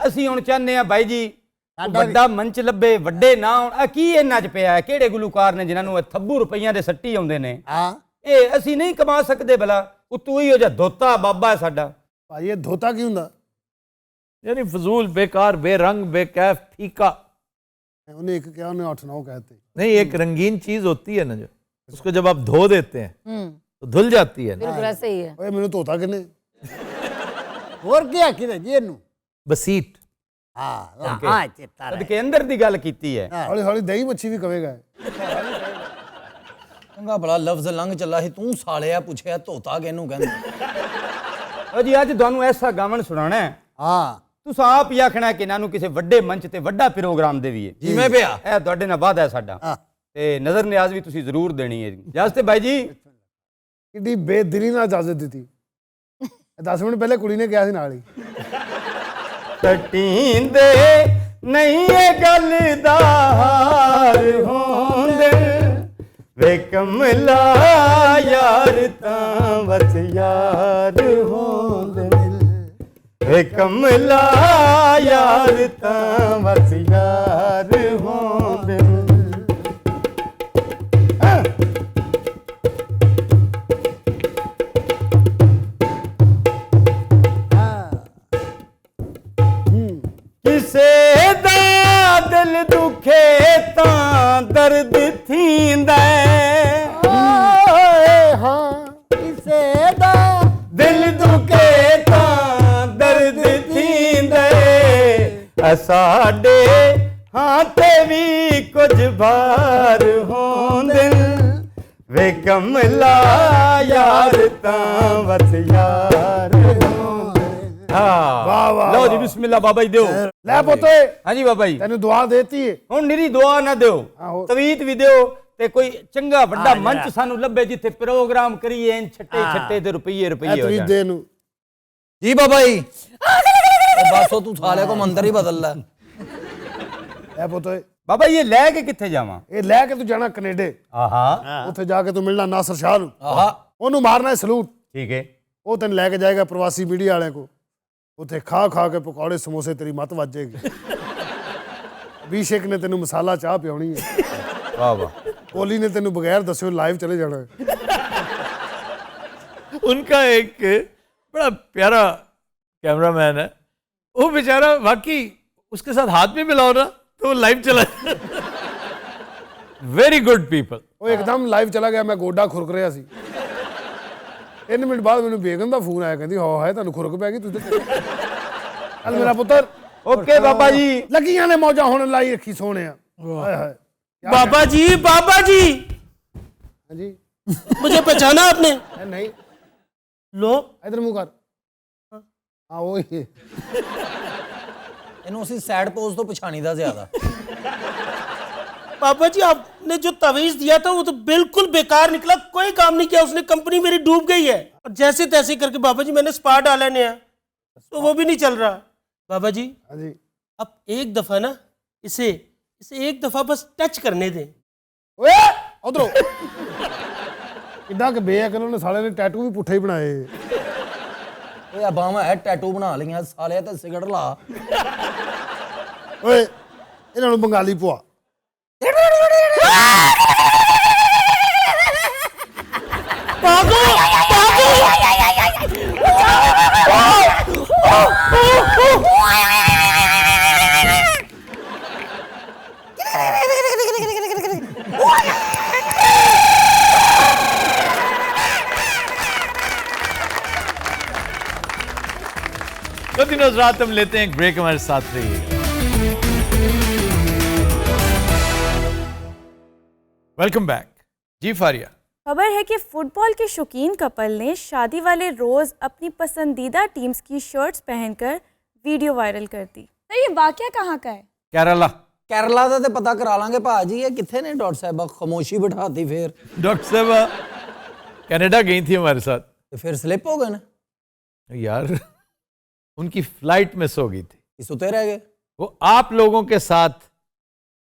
ਅਸੀਂ ਹੁਣ ਚਾਹੁੰਦੇ ਆ ਬਾਈ ਜੀ ਵੱਡਾ ਮੰਚ ਲੱਭੇ, ਵੱਡੇ ਨਾ ਹੋਣ। ਆ ਕੀ ਇਹਨਾਂ 'ਚ ਪਿਆ ਹੈ? ਕਿਹੜੇ ਗੁਲੂਕਾਰ ਨੇ ਜਿਨ੍ਹਾਂ ਨੂੰ ਇਹ ਥੱਬੂ ਰੁਪਈਆਂ ਦੇ ਸੱਟੀ ਆਉਂਦੇ ਨੇ? ਹਾਂ ਇਹ ਅਸੀਂ ਨਹੀਂ ਕਮਾ ਸਕਦੇ ਭਲਾ। ਉਤੋਂ ਹੀ ਉਹ ਜਿਹਾ ਧੋਤਾ ਬਾਬਾ ਹੈ ਸਾਡਾ। ਭਾਈ ਇਹ ਧੋਤਾ ਕੀ ਹੁੰਦਾ? यानी फजूल, बेकार, बेरंग, बेकैफ, फीका। ਉਹਨੇ ਇੱਕ ਕਿਹਾ, ਉਹਨੇ 8-9 कहते। नहीं, एक रंगीन चीज होती है ना, जो उसको जब आप धो देते हैं तो धुल जाती है ना। बिल्कुल ऐसे ही है। ਓਏ ਮੈਨੂੰ ਧੋਤਾ ਕਿੰਨੇ? ਹੋਰ ਕੀ ਆਖੀਦਾ ਜੀ ਇਹਨੂੰ? बसीट। ਹਾਂ ਹਾਂ ਚਿੱਤਾ ਰਹਿ। ਸਦਕੇ ਅੰਦਰ ਦੀ ਗੱਲ ਕੀਤੀ ਹੈ। ਹੌਲੀ ਹੌਲੀ ਦਹੀਂ ਮੱਛੀ ਵੀ ਕਵੇਗਾ। ਚੰਗਾ ਭਲਾ ਲਫ਼ਜ਼ ਲੰਘ ਚੱਲਾ ਸੀ, ਤੂੰ ਸਾਲਿਆ ਪੁੱਛਿਆ ਧੋਤਾ ਕਿਹਨੂੰ ਕਹਿੰਦੇ? ਉਹ ਜੀ ਅੱਜ ਤੁਹਾਨੂੰ ਐਸਾ ਗਾਵਣ ਸੁਣਾਣਾ ਹੈ, ਹਾਂ ਤੁਸੀਂ ਆਪ ਹੀ ਆਖਣਾ ਕਿ ਇਹਨਾਂ ਨੂੰ ਕਿਸੇ ਵੱਡੇ ਮੰਚ ਤੇ ਵੱਡਾ ਪ੍ਰੋਗਰਾਮ ਦੇਵੀਏ। ਜਿਵੇਂ ਪਿਆ ਇਹ ਤੁਹਾਡੇ ਨਾਲ ਵਾਅਦਾ ਹੈ ਸਾਡਾ, ਤੇ ਨਜ਼ਰ ਨਿਆਜ਼ ਵੀ ਤੁਸੀਂ ਜ਼ਰੂਰ ਦੇਣੀ ਹੈ। ਇਜਾਜ਼ਤ ਹੈ ਬਾਈ ਜੀ। ਕਿੱਡੀ ਬੇਦਿਲੀ ਨਾਲ ਇਜਾਜ਼ਤ ਦਿੱਤੀ। 10 ਮਿੰਟ ਪਹਿਲੇ ਕੁੜੀ ਨੇ ਕਿਹਾ ਸੀ ਨਾਲ ਹੀ। ਟਟੀਂਦੇ ਨਹੀਂ ਇਹ ਗੱਲ ਦਾ ਹਾਰ ਹੋਂਦੇ ਵੇ ਕਮਲਾ ਯਾਰ ਤਾਂ ਬਸ ਯਾਰ ਹੋਂਦੇ ਵੇ ਕਮਲਾ ਯਾਰ ਤਾਂ ਬਸ ਯਾਰ ਹੋਂਦੇ। ਕਿਸੇ ਦਾ ਦਿਲ ਦੁਖੇ ਤਾਂ ਦਰਦ ਥੀਂਦਾ ਓਏ ਹਾਂ। ਕਿਸੇ ਦਾ ਦਿਲ ਦੁਖੇ ਤਾਂ ਦਰਦ ਥੀਂਦਾ ਸਾਡੇ ਹਾਂ ਤੇ ਵੀ ਕੁਝ ਭਾਰ ਹੋਂਦੇ ਵੇ ਕਮਲਾ ਯਾਰ ਤਾਂ ਬਸ ਯਾਰ ਵਾਹ ਵਾਹ। ਲਓ ਜੀ ਬਿਸਮਿਲ੍ਲਾ ਬਾਬਾ ਜੀ ਦਿਓ। ਲੈ ਪੁੱਤ, ਹਾਂਜੀ ਬਾਬਾ ਜੀ ਤੈਨੂੰ ਦੁਆ ਦੇਤੀ ਹੈ। ਹੁਣ ਨਿਰੀ ਦੁਆ ਨਾ ਦਿਓ, ਆਹੋ। ਤਵੀਤ ਵੀ ਦਿਓ ਤੇ ਕੋਈ ਚੰਗਾ ਵੱਡਾ ਮੰਚ ਸਾਨੂੰ ਲੱਭੇ ਜਿੱਥੇ ਪ੍ਰੋਗਰਾਮ ਕਰੀਏ। ਛੱਟੇ ਛੱਟੇ ਤੇ ਰੁਪਈਏ ਰੁਪਈਏ ਹੋ ਤਵੀਤ ਜਾਣ। ਦੇ ਨੂੰ ਜੀ ਬਾਬਾ ਜੀ। ਉਹ ਬਸ ਉਹ ਤੂੰ ਸਾਲੇ ਕੋ ਮੰਦਰ ਹੀ ਬਦਲ ਲੈ। ਲੈ ਪੁੱਤ, ਬਾਬਾ ਜੀ ਇਹ ਲੈ ਕੇ ਕਿੱਥੇ ਜਾਵਾਂ? ਇਹ ਲੈ ਕੇ ਤੂੰ ਜਾਣਾ ਕੈਨੇਡਾ। ਆਹਾ ਉੱਥੇ ਜਾ ਕੇ ਤੂੰ ਮਿਲਣਾ ਨਾਸਰ ਸ਼ਾਹ ਨੂੰ। ਆਹਾ ਉਹਨੂੰ ਮਾਰਨਾ ਹੈ ਸਲੂਟ। ਠੀਕ ਹੈ। ਉਹ ਤੈਨੂੰ ਲੈ ਕੇ ਜਾਏਗਾ ਪ੍ਰਵਾਸੀ ਮੀਡੀਆ ਵਾਲਿਆਂ ਕੋ। ਉੱਥੇ ਖਾ ਖਾ ਕੇ ਪਕੌੜੇ ਸਮੋਸੇ ਤੇਰੀ ਮੱਤ ਵੱਜੇਗੀ। ਅਭਿਸ਼ੇਕ ਨੇ ਤੈਨੂੰ ਮਸਾਲਾ ਚਾਹ ਪਿਆਉਣੀ ਹੈ। ਵਾਹ ਵਾਹ। ਕੋਹਲੀ ਨੇ ਤੈਨੂੰ ਬਗੈਰ ਦੱਸਿਓ ਲਾਈਵ ਚਲੇ ਜਾਣਾ ਹੈ। उनका एक बड़ा प्यारा कैमरामैन है, वो बेचारा वाकई उसके साथ हाथ भी मिलाओ ना तो वो लाइव चला। Very good people. ਉਹ ਇੱਕਦਮ ਲਾਈਵ ਚਲਾ ਗਿਆ। ਮੈਂ ਗੋਡਾ ਖੁਰਕ ਰਿਹਾ ਸੀ। 3 ਮਿੰਟ ਬਾਅਦ ਮੈਨੂੰ ਬੇਗਮ ਦਾ ਫੋਨ ਆਇਆ, ਕਹਿੰਦੀ ਹਾਏ ਤੁਹਾਨੂੰ ਖੁਰਕ ਪੈ ਗਈ ਤੂੰ ਤੇ। ਚੱਲ ਮੇਰਾ ਪੁੱਤਰ। ਓਕੇ ਬਾਬਾ ਜੀ। ਲੱਗੀਆਂ ਨੇ ਮੌਜਾਂ ਹੁਣ ਲਾਈ ਰੱਖੀ ਸੋਹਣਿਆ। ਹਾਏ ਹਾਏ। बाबा जी बाबा जी, ਹਾਂਜੀ मुझे पहचाना आपने? ਨਹੀਂ लो ਇਧਰ ਮੂੰਹ ਕਰ। ਹਾਂ ਉਹੀ। ਇਹਨੂੰ ਅਸੀਂ ਸੈਡ ਪੋਜ਼ ਤੋਂ ਪਛਾਣੀਦਾ ਜ਼ਿਆਦਾ। पापा जी आपने जो तवीज दिया था वो तो बिल्कुल बेकार निकला, कोई काम नहीं किया उसने, कंपनी मेरी डूब गई है। और जैसे तैसे करके बाबा जी मैंने स्पा डाला नया, तो वो भी नहीं चल रहा। बाबा जी ਹਾਂਜੀ आप एक दफा ना इसे एक दफा बस टच करने दें। ਓਏ ਉਧਰੋਂ ਕਿੱਡਾ ਕਿ ਬੇਅਕਲ ਉਹਨੇ ਸਾਲੇ ਨੇ ਟੈਟੂ ਵੀ ਪੁੱਠੇ ਹੀ ਬਣਾਏ। ਓਏ ਆ ਬਾਹਾਂ ਹੈ ਟੈਟੂ ਬਣਾ ਲਈਆਂ ਸਾਲਿਆ ਤੇ ਸਿਗਰਟ ਲਾ। ਓਏ ਇਹਨਾਂ ਨੂੰ ਬੰਗਾਲੀ ਪਵਾ। तो दिनों रात हम लेते हैं एक ब्रेक, हमारे साथ रहिए। Welcome back. जी फारिया, खबर है कि फुटबॉल के शौकीन कपल ने शादी वाले रोज अपनी पसंदीदा टीम्स की शर्ट्स पहनकर वीडियो वायरल कर दी। तो ये वाकया कहाँ का है? केरला। केरला ਦਾ ਤੇ ਪਤਾ ਕਰਾ ਲਾਂਗੇ ਭਾਜੀ। ਇਹ ਕਿੱਥੇ ਨੇ ਡਾਕਟਰ ਸਾਹਿਬਾ? ਖਾਮੋਸ਼ੀ ਬਿਠਾਤੀ ਫੇਰ। डॉक्टर साहब कनाडा गई थी हमारे साथ। ਤੇ ਫਿਰ स्लिप हो गए ना? यार उनकी फ्लाइट मिस हो गई थी। कि सुते रह गए? वो आप लोगों के साथ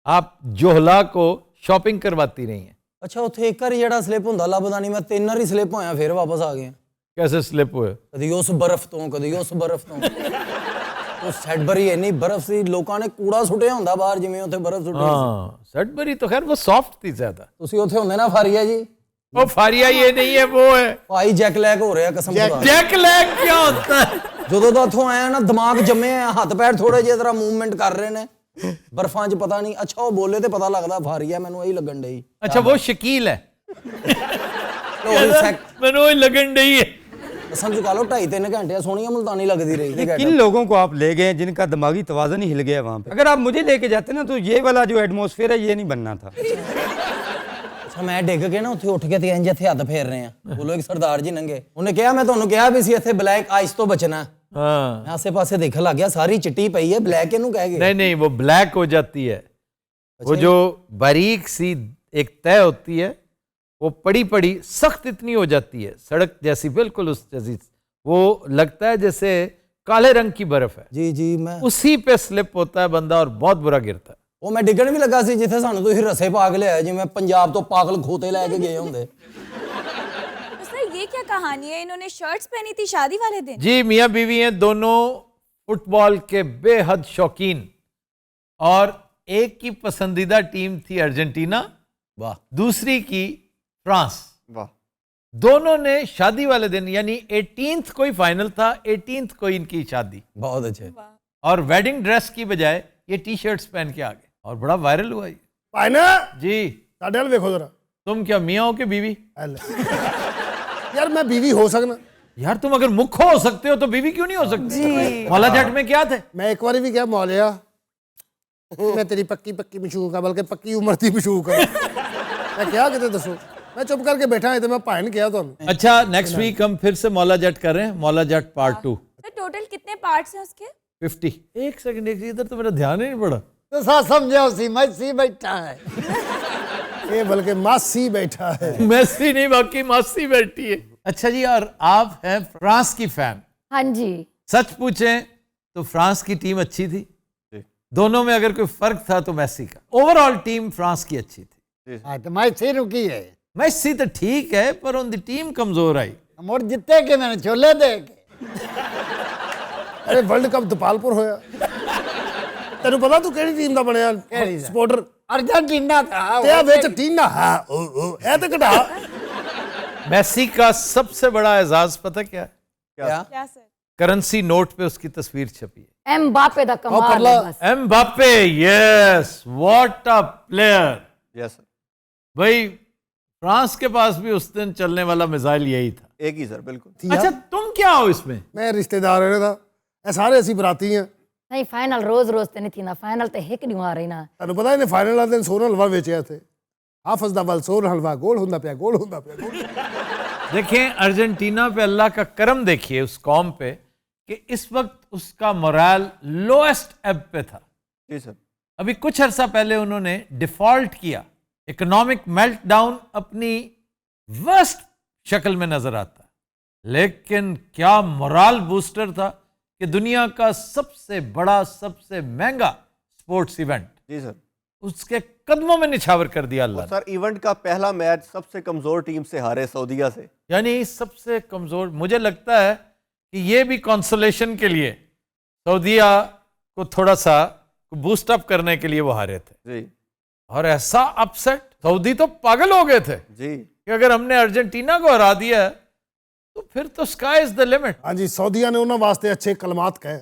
आप जोहला को शॉपिंग करवाती रही हैं। ਅੱਛਾ ਉੱਥੇ ਇੱਕ ਵਾਰੀ ਜਿਹੜਾ ਸਲਿਪ ਹੁੰਦਾ ਲੱਭਦਾ ਨਹੀਂ। ਮੈਂ 3 ਵਾਰੀ ਸਲਿਪ ਹੋਇਆ ਫਿਰ ਵਾਪਸ ਆ ਗਿਆ। कैसे स्लिप हुए? ਕਦੀ ਉਸ ਬਰਫ਼ ਤੋਂ ਕਦੀ ਉਸ ਬਰਫ਼ ਤੋਂ। ਉਹ ਸੈਡਬਰੀ ਇੰਨੀ ਬਰਫ਼ ਸੀ ਲੋਕਾਂ ਨੇ ਕੂੜਾ ਸੁੱਟਿਆ ਹੁੰਦਾ ਬਾਹਰ ਜਿਵੇਂ ਉੱਥੇ ਬਰਫ਼ ਸੁੱਟੀ ਸੀ। हाँ सडबरी तो खैर वो सॉफ्ट थी ज्यादा। ਤੁਸੀਂ ਉੱਥੇ ਹੁੰਦੇ ਨਾ ਫਾਰੀਆ ਜੀ? वो फारिया ये नहीं है, वो है ਭਾਈ ਜੈਕ ਲੈਕ ਹੋ ਰਿਹਾ ਕਸਮ ਖੁਦਾ। जैक लैग। क्या होता है? ਜਦੋਂ ਦਾ ਉੱਥੋਂ ਆਇਆ ਨਾ ਦਿਮਾਗ ਜੰਮੇ ਆ ਹੱਥ ਪੈਰ ਥੋੜੇ ਜਿਹੇ ਤਰ੍ਹਾਂ ਮੂਵਮੈਂਟ ਕਰ ਰਹੇ ਨੇ ਬਰਫਾਂ 'ਚ ਪਤਾ ਨਹੀਂ। ਅੱਛਾ ਉਹ ਬੋਲੇ ਤੇ ਪਤਾ ਲੱਗਦਾ ਫਾਰੀਆ ਮੈਨੂੰ ਇਹੀ ਲੱਗਣ ਡਈ। अच्छा वो शकील है। मैंने वो लगन नहीं है। समझ का लो 2.5-3 घंटे सोनिया मुल्तानी लगती रही। किन लोगों को आप ले गए जिनका दिमागी तवाज़ुन ही हिल गया वहाँ पे? अगर आप मुझे लेके जाते ना तो ये वाला जो एटमॉस्फेयर है ये नहीं बनना था। अच्छा मैं डिग के ना उत्थे उठ के इंज इत्थे हत्थ फेर रहे हैं। बोलो एक सरदार जी नंगे उन्हें कहा मैं तुहानू कहा भी सी इत्थे ब्लैक आइस तो बचना। हाँ। मैं आसे पासे देखने लग गया सारी चिट्टी पई है ब्लैक इनू कह गए। नहीं नहीं वो ब्लैक हो जाती है। वो जो बारीक सी एक तय होती है वो पड़ी पड़ी सख्त इतनी हो जाती है सड़क जैसी बिल्कुल उस जैसी। वो लगता है जैसे काले रंग की बर्फ है। जी जी मैं उसी पे स्लिप होता है बंदा और बहुत बुरा गिरता है। वो मैं डिगन भी लगा सी जिथे सानू तुसीं रस्से पा के लिया जिवें पंजाब तो पागल खोते लैके गए होंदे। तो सर ये क्या कहानी है? इन्होंने शर्ट्स पहनी थी शादी वाले दिन? जी मियाँ बीवी हैं दोनों फुटबॉल के बेहद शौकीन और एक की पसंदीदा टीम थी अर्जेंटीना, वाह, दूसरी की फ्रांस। वाह। दोनों ने शादी वाले दिन यानी 18th को ही फाइनल था, 18th को इनकी शादी। बहुत अच्छे। और वेडिंग ड्रेस की बजाय ये टी शर्ट्स पहन के आ गए और बड़ा वायरल हुआ ये। ਭਾਈ ਨਾ जी ਸਾਡੇ ਵੱਲ ਵੇਖੋ ਜ਼ਰਾ। तुम क्या मियाँ हो के बीवी? यार मैं बीवी हो सकना? यार तुम अगर मुख हो सकते हो तो बीवी क्यों नहीं हो सकती? मौला जट में क्या थे? मैं एक बार भी क्या मौलिया मैं तेरी पक्की पक्की मशूक है बल्कि पक्की उम्र की मशूक है। मैं क्या कहते दसो मैं चुप करके बैठा है तो मैं भाई ने किया तो अच्छा नेक्स्ट वीक हम फिर से मौला जट कर रहे हैं, मौला जट पार्ट 2। तो टोटल कितने पार्ट्स हैं उसके? 50। एक सेकंड इधर तो मेरा ध्यान ही नहीं पड़ा। तो सा समझो सी मसी बैठा है। ये बल्कि मासी बैठा है। मैसी नहीं बाकी मासी बैठी है। अच्छा जी और आप हैं फ्रांस की फैन? हाँ जी। सच पूछें तो फ्रांस की टीम अच्छी थी। दोनों में अगर कोई फर्क था तो मैसी का। ओवरऑल टीम फ्रांस की अच्छी थी। हाँ तो मैसी रुकी है। मैसी तो ठीक है पर उनकी टीम कमजोर आई। मुड़ जिते के मैंने छोले दे के। अरे वर्ल्ड कप दपालपुर होया तेन पता तू केड़ी टीम का बनया सपोर्टर? अर्जेंटीना था। ते विच टीना हां ओ ए ते घटा। मैसी का सबसे बड़ा एजाज पता क्या है? क्या सर? करेंसी नोट पे उसकी तस्वीर छपी है। एम्बापे दा कमाल है बस। Mbappe, yes what a player. Yes sir. भाई फ्रांस के पास भी उस दिन चलने वाला मिसाइल यही था। एक ही सर बिल्कुल। अच्छा तुम क्या हो इसमें? मैं रिश्तेदार है ना ए सारे असी बराती हैं। नहीं फाइनल रोज रोज ते नहीं थी ना फाइनल ते हिक नहीं आ रही ना। तैनूं पता इन्हें फाइनल वाले दिन सोन हलवा बेचिया थे। हाफिज दा वल सोन हलवा गोल हुंदा पिया गोल हुंदा पिया। देखें अर्जेंटीना पे अल्लाह का करम देखिए उस कौम पे कि इस वक्त उसका मोरल लोएस्ट एब पे था। जी सर। अभी कुछ अरसा पहले उन्होंने डिफॉल्ट किया। इकोनॉमिक मेल्टडाउन अपनी वर्स्ट शक्ल में नजर आता, लेकिन क्या मोरल बूस्टर था कि दुनिया का सबसे बड़ा सबसे महंगा स्पोर्ट्स इवेंट जी सर। उसके कदमों में निछावर कर दिया अल्लाह ने। सर इवेंट का पहला मैच सबसे कमजोर टीम से हारे सऊदीया से। यानी सबसे कमजोर, मुझे लगता है कि ये भी कंसोलेशन के लिए सऊदीया को थोड़ा सा बूस्ट अप करने के लिए वो हारे थे जी। और ऐसा अपसेट, सऊदी तो पागल हो गए थे जी कि अगर हमने अर्जेंटीना को हरा दिया है तो फिर तो स्काई इज द लिमिट। हाँ जी, सऊदीया ने उन्होंने वास्ते अच्छे कलमात कहे।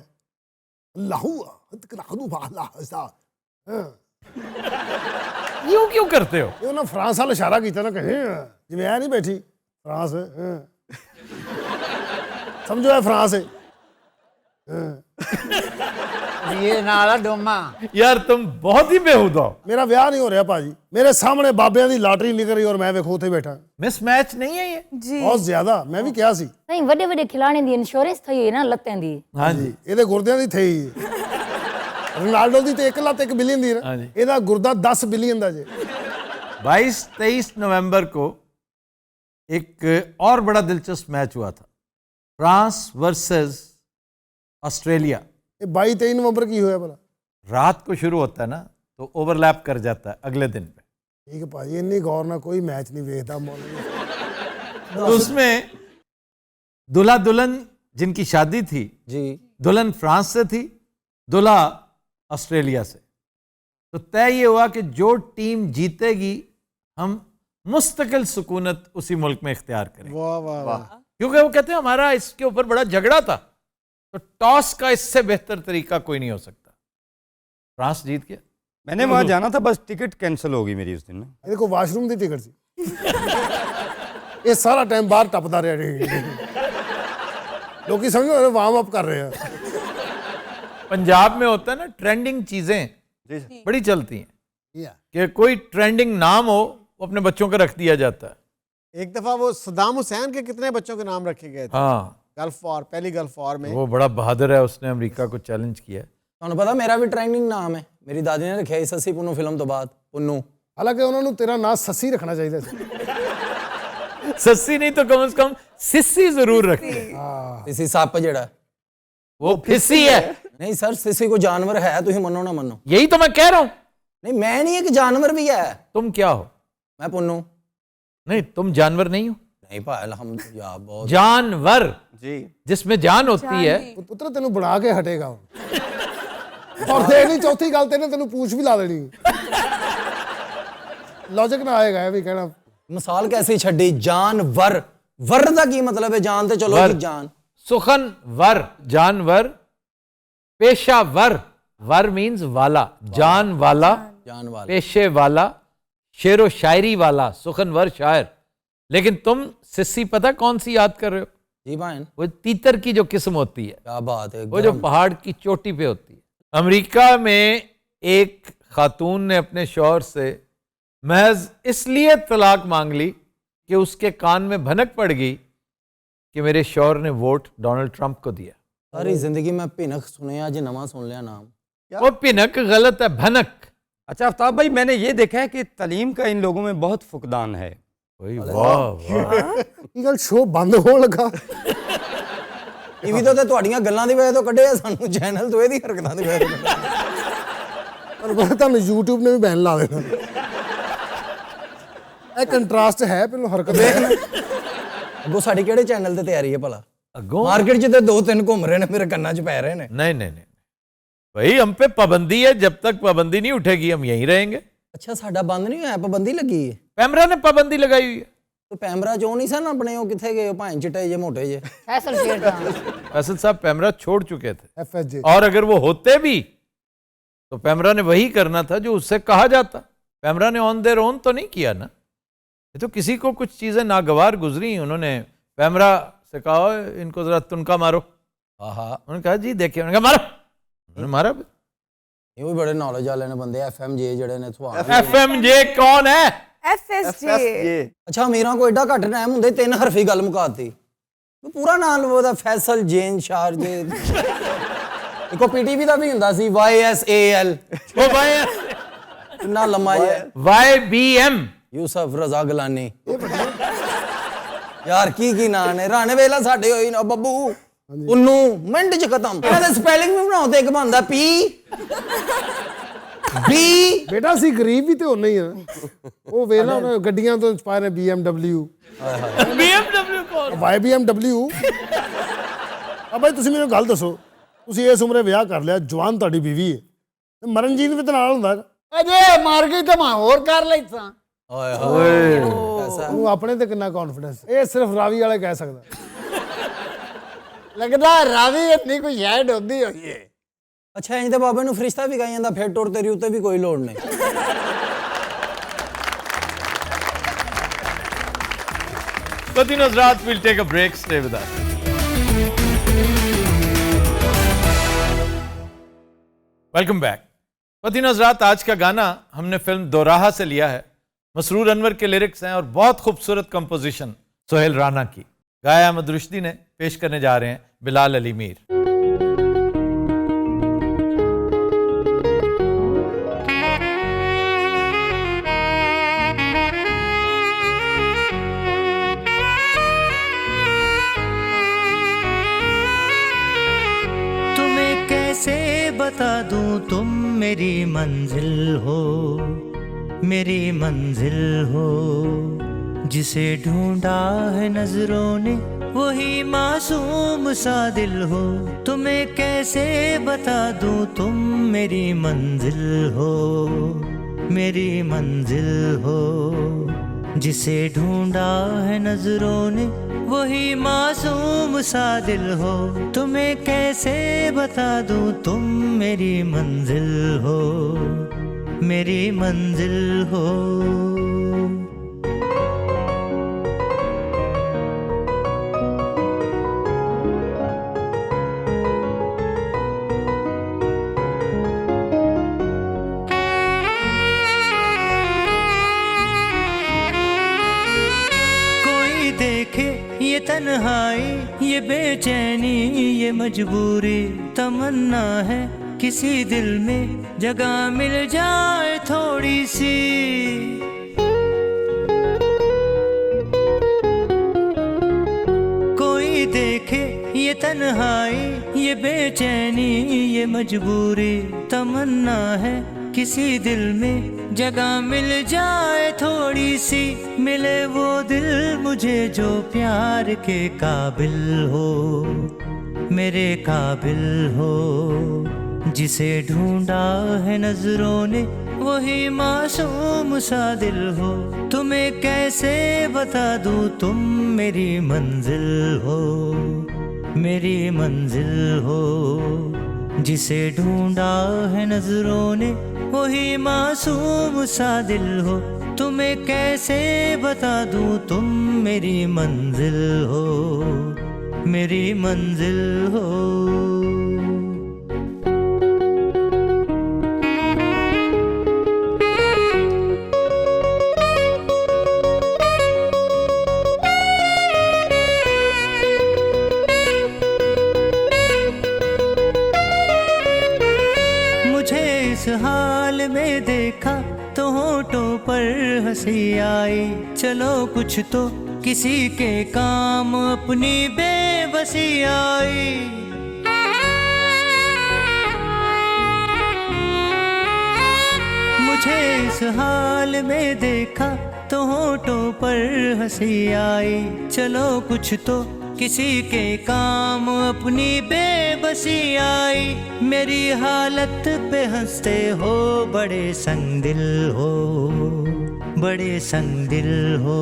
यूं क्यों करते हो? ये उन्होंने फ्रांस वाल इशारा किया ना, कहे जिवें ऐ नहीं बैठी फ्रांस, समझो है फ्रांस है। ये नाला डोमा यार तुम बहुत ही बेहुदा हो। मेरा ब्याह नहीं हो रहा भाजी, मेरे सामने बाबियां दी लॉटरी निकल रही और मैं वेखो उत्थे बैठा। मिस मैच नहीं है ये जी बहुत ज्यादा, मैं भी क्या सी। नहीं वॾे वॾे खिलाड़ी दी इंश्योरेंस थई हुई ना लत्तें दी। हाँ जी, ਇਹਦੇ ਗੁਰਦਿਆਂ ਦੀ ਥਈ ਰੋਨਾਲਡੋ ਦੀ ਤੇ 1 ਲੱਖ 1 ਬਿਲੀਅਨ ਦੀ हाँ ਨਾ, जी। ਇਹਦਾ ਗੁਰਦਾ 10 ਬਿਲੀਅਨ ਦਾ ਜੇ। 22-23 नवंबर को एक और बड़ा दिलचस्प मैच हुआ था, फ्रांस वर्सेस ऑस्ट्रेलिया। ਇਹ 22 23 नवंबर ਕੀ ਹੋਇਆ ਭਲਾ? रात को शुरू होता है ना तो ओवरलैप कर जाता है अगले दिन पे। ਠੀਕ ਹੈ ਭਾਜੀ, ਇੰਨੀ ਗੌਰ ਨਾਲ ਕੋਈ ਮੈਚ ਨਹੀਂ ਵੇਖਦਾ ਮੌਲਵੀ। तो उसमें दुल्हा दुल्हन जिनकी शादी थी, जी दुल्हन फ्रांस से थी, दुल्हा ऑस्ट्रेलिया से। तो तय ये हुआ कि जो टीम जीतेगी हम मुस्तकिल सुकूनत उसी मुल्क में इख्तियार करेंगे। ਵਾਹ ਵਾਹ ਵਾਹ। क्योंकि वो कहते हैं हमारा इसके ऊपर बड़ा झगड़ा था, तो टॉस का इससे बेहतर तरीका कोई नहीं हो सकता। फ्रांस जीत गया। मैंने वहां जाना था, बस टिकट कैंसिल हो गई मेरी उस दिन ना। ਇਹਦੇ ਕੋਲ ਵਾਸ਼ਰੂਮ ਦੀ ਟਿਕਟ ਸੀ। ਇਹ ਸਾਰਾ ਟਾਈਮ ਬਾਹਰ ਟੱਪਦਾ ਰਿਹਾ ਜੀ। ਲੋਕੀ ਸਮਝੋ ਵਾਰਮ ਅਪ ਕਰ ਰਹੇ ਆ। पंजाब में होता है ना, ट्रेंडिंग चीजें बड़ी चलती हैं कि कोई ट्रेंडिंग नाम हो वो अपने बच्चों का रख दिया जाता है। एक दफा वो सद्दाम हुसैन के कितने बच्चों के नाम रखे गए थे हाँ, गल्फ वॉर, पहली गल्फ वॉर में। वो बड़ा बहादुर है, उसने अमेरिका को चैलेंज किया है। ਤੁਹਾਨੂੰ ਪਤਾ ਮੇਰਾ ਵੀ ਟ੍ਰੈਂਡਿੰਗ ਨਾਮ ਹੈ, ਮੇਰੀ ਦਾਦੀ ਨੇ ਰੱਖਿਆ ਸੀ ਸੱਸੀ ਪੁੰਨੂ ਫਿਲਮ ਤੋਂ ਬਾਅਦ ਪੁੰਨੂ। ਹਾਲਾਂਕਿ ਉਹਨਾਂ ਨੂੰ ਤੇਰਾ ਨਾਂ ਸੱਸੀ ਰੱਖਣਾ ਚਾਹੀਦਾ ਸੀ। सस्सी नहीं तो कम से कम सिस्सी जरूर रखते। ਸਿੱਸੀ ਸੱਪ ਜਿਹੜਾ। वो फिस्सी है। नहीं सर, सिसी को जानवर है, तुम मनो ना मनो। यही तो मैं कह रहा हूं। नहीं मैं नहीं, एक जानवर भी है। तुम क्या हो? मैं पुन्नू। नहीं, तुम जानवर नहीं हो। नहीं भाई हम यार बहुत जानवर जी, जिसमें जान होती है। ਪੁੱਤਰ ਤੈਨੂੰ ਬਣਾ ਕੇ ਹਟੇਗਾ ਔਰ ਤੇ ਨਹੀਂ, ਚੌਥੀ ਗੱਲ ਤੇ ਤੈਨੂੰ ਪੂਛ ਵੀ ਲਾ ਦੇਣੀ। ਲੌਜਿਕ ਨਾ ਆਏਗਾ ਇਹ ਵੀ ਕਹਿਣਾ। मिसाल कैसी छड़ी, जानवर। वर का की मतलब है? जान ते चलो जी जान। सुखन वर जानवर, पेशावर वर मीन्स वाला, जान वाला, जान वाला, पेशे वाला, शेरो शायरी वाला, सुखनवर शायर। लेकिन तुम सिस्सी पता कौन सी याद कर रहे हो? जी भाई वो तीतर की जो किस्म होती है, क्या बात है, वो जो पहाड़ की चोटी पे होती है। अमेरिका में एक खातून ने अपने शौहर से महज इसलिए तलाक मांग ली कि उसके कान में भनक पड़ गई कि मेरे शौहर ने वोट डोनाल्ड ट्रंप को दिया। सारी जिंदगी में भिनक सुने, आज नवा सुन लिया नाम। वो भिनक गलत है, भनक। अच्छा आफ्ताब भाई, मैंने ये देखा है कि तालीम का इन लोगों में बहुत फुकदान है। वाह वाह। ਇਹ ਗੱਲ ਸ਼ੋਅ ਬੰਦ ਹੋਣ ਲੱਗਾ। ਟੀਵੀ ਤੋਂ ਤੇ ਤੁਹਾਡੀਆਂ ਗੱਲਾਂ ਦੀ ਵਜ੍ਹਾ ਤੋਂ ਕੱਢਿਆ, ਸਾਨੂੰ ਚੈਨਲ ਤੋਂ ਇਹਦੀ ਹਰਕਤਾਂ ਦੀ ਵਜ੍ਹਾ ਤੋਂ ਕੱਢਿਆ। ਪਰ ਬਸ ਤੁਹਾਨੂੰ YouTube ਨੇ ਵੀ ਬੈਨ ਲਾ ਦੇਣਾ। ਇਹ ਕੰਟਰਾਸਟ ਹੈ, ਪਹਿਲਾਂ ਹਰਕਤ ਦੇਖ। ਅੱਗੋਂ ਸਾਡੀ ਕਿਹੜੇ ਚੈਨਲ ਤੇ ਤਿਆਰੀ ਹੈ ਭਲਾ? अगो मार्केट च तो 2-3 घूम रहे ने, मेरे कन्ना च पै रहे ने। नहीं नहीं नहीं भाई, हम पे पाबंदी है, जब तक पाबंदी नहीं उठेगी हम यहीं रहेंगे। अच्छा साडा बंद नहीं होया, पाबंदी लगी है? पैमरा ने पाबंदी लगाई हुई है। तो पैमरा चो नहीं सन अपने, वो किथे गए भाई चिट्टे जे मोटे जे? फैसल शेर का फैसल साहब पैमरा छोड़ चुके थे, FSJ और अगर वो होते भी तो पैमरा ने वही करना था जो उससे कहा जाता। पैमरा ने ऑन देयर ओन तो नहीं किया ना, ये तो किसी को कुछ चीजें नागवार गुजरी, उन्होंने पैमरा से कहा इनको जरा तुनका मारो। उन्होंने कहा जी देखिए, उन्होंने कहा मारो, उन्होंने मारा भी। ये भी बड़े नॉलेज वाले ने बंदे, FMJ जड़े ने सवाल। FMJ कौन है? FSJ। अच्छा अमीरां को एडा घट टाइम हुंदे 3 हरफी गल मुकाती। तो पूरा नाम ओदा फैसल जैन शार जे। इको PTV दा भी हुंदा सी YSAL। ओ भाई इतना लम्मा जे YBM यूसुफ रजा गलानी। यार की ना ने राणे वेला साडे होई ना बब्बू उन्नू मिंट च खत्म। इन्हां दे स्पेलिंग भी बनाओ ते एक बनदा P बी ਬੇਟਾ ਅਸੀਂ ਗਰੀਬ ਵੀ ਤੇ ਹੁੰਨੇ ਹੀ ਆ ਉਹ ਵੇਖ ਲਾ ਉਹਨਾਂ ਗੱਡੀਆਂ ਤੋਂ ਇੰਸਪਾਇਰ ਹੈ BMW BMW ਕੌਣ BMW ਆ ਭਾਈ ਤੁਸੀਂ ਮੈਨੂੰ ਗੱਲ ਦੱਸੋ ਤੁਸੀਂ ਇਸ ਉਮਰੇ ਵਿਆਹ ਕਰ ਲਿਆ ਜਵਾਨ ਤੁਹਾਡੀ ਬੀਵੀ ਹੈ ਤੇ ਮਰਨਜੀਤ ਵੀ ਤਾਂ ਨਾਲ ਹੁੰਦਾ ਅਜੇ ਮਾਰ ਗਈ ਤਾਂ ਮੈਂ ਹੋਰ ਕਰ ਲਈ ਸਾਂ ਉਹ ਆਪਣੇ ਤੇ ਕਿੰਨਾ ਕੌਨਫੀਡੈਂਸ ਇਹ ਸਿਰਫ ਰਾਵੀ ਵਾਲਾ ਕਹਿ ਸਕਦਾ ਲੱਗਦਾ ਰਾਵੀ ਇੰਨੀ ਕੋਈ ਸ਼ਾਇਦ ਹੁੰਦੀ ਹੋਈ ਹੈ ਅੱਛਾ ਇੰਜ ਤਾਂ ਬਾਬੇ ਨੂੰ ਫਰਿਸ਼ਤਾ ਵੀ ਕਹੀ ਜਾਂਦਾ ਫਿਰ ਟੁਰ ਤੇਰੀ ਉੱਤੇ ਵੀ ਕੋਈ ਲੋੜ ਨਹੀਂ But Hazrat, we'll take a break. Stay with us. Welcome back. पतिन हज़रात, आज का गाना हमने फिल्म दोराहा से लिया है। मसरूर अनवर के लिरिक्स हैं और बहुत खूबसूरत कंपोजिशन सोहेल राना की। गाया अहमद रुश्दी ने, पेश करने जा रहे हैं बिलाल अली मीर। बता दूं तुम मेरी मंजिल हो, मेरी मंजिल हो। जिसे ढूंढा है नजरों ने वही मासूम सा दिल हो। तुम्हें कैसे बता दूं तुम मेरी मंजिल हो, मेरी मंजिल हो। जिसे ढूंढा है नजरों ने वही मासूम सा दिल हो। तुम्हें कैसे बता दूं तुम मेरी मंजिल हो, मेरी मंजिल हो। ये तन्हाई, ये बेचैनी, ये मजबूरी, तमन्ना है किसी दिल में जगह मिल जाए थोड़ी सी। कोई देखे ये तन्हाई, ये बेचैनी, ये मजबूरी, तमन्ना है किसी दिल में जगह मिल जाए थोड़ी सी। मिले वो दिल मुझे जो प्यार के काबिल हो, मेरे काबिल हो। जिसे ढूंढा है नजरों ने वही मासूम सा दिल हो। तुम्हें कैसे बता दूं तुम मेरी मंजिल हो, मेरी मंजिल हो। जिसे ढूंढा है नजरों ने वही मासूम सा दिल हो। तुम्हें कैसे बता दूं तुम मेरी मंजिल हो, मेरी मंजिल हो। इस हाल में देखा तो होठों पर हंसी आई। चलो कुछ तो किसी के काम अपनी बेबसी आई। मुझे इस हाल में देखा तो होठों पर हंसी आई। चलो कुछ तो किसी के काम अपनी बेबसी आई। मेरी हालत पे हंसते हो बड़े संगदिल हो, बड़े संगदिल हो।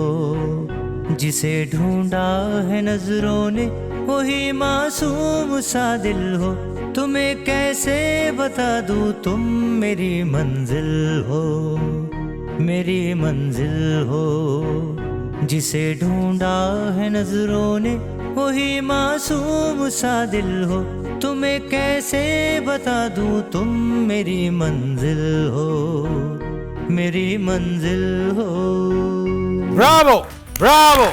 जिसे ढूंढा है नजरों ने वही मासूम सा दिल हो। तुम्हें कैसे बता दूं तुम मेरी मंजिल हो, मेरी मंजिल हो। जिसे ढूंढा है नजरों ने वही मासूम सा दिल हो। तुम्हें कैसे बता दूं तुम मेरी मंजिल हो, मेरी मंजिल हो। Bravo, Bravo.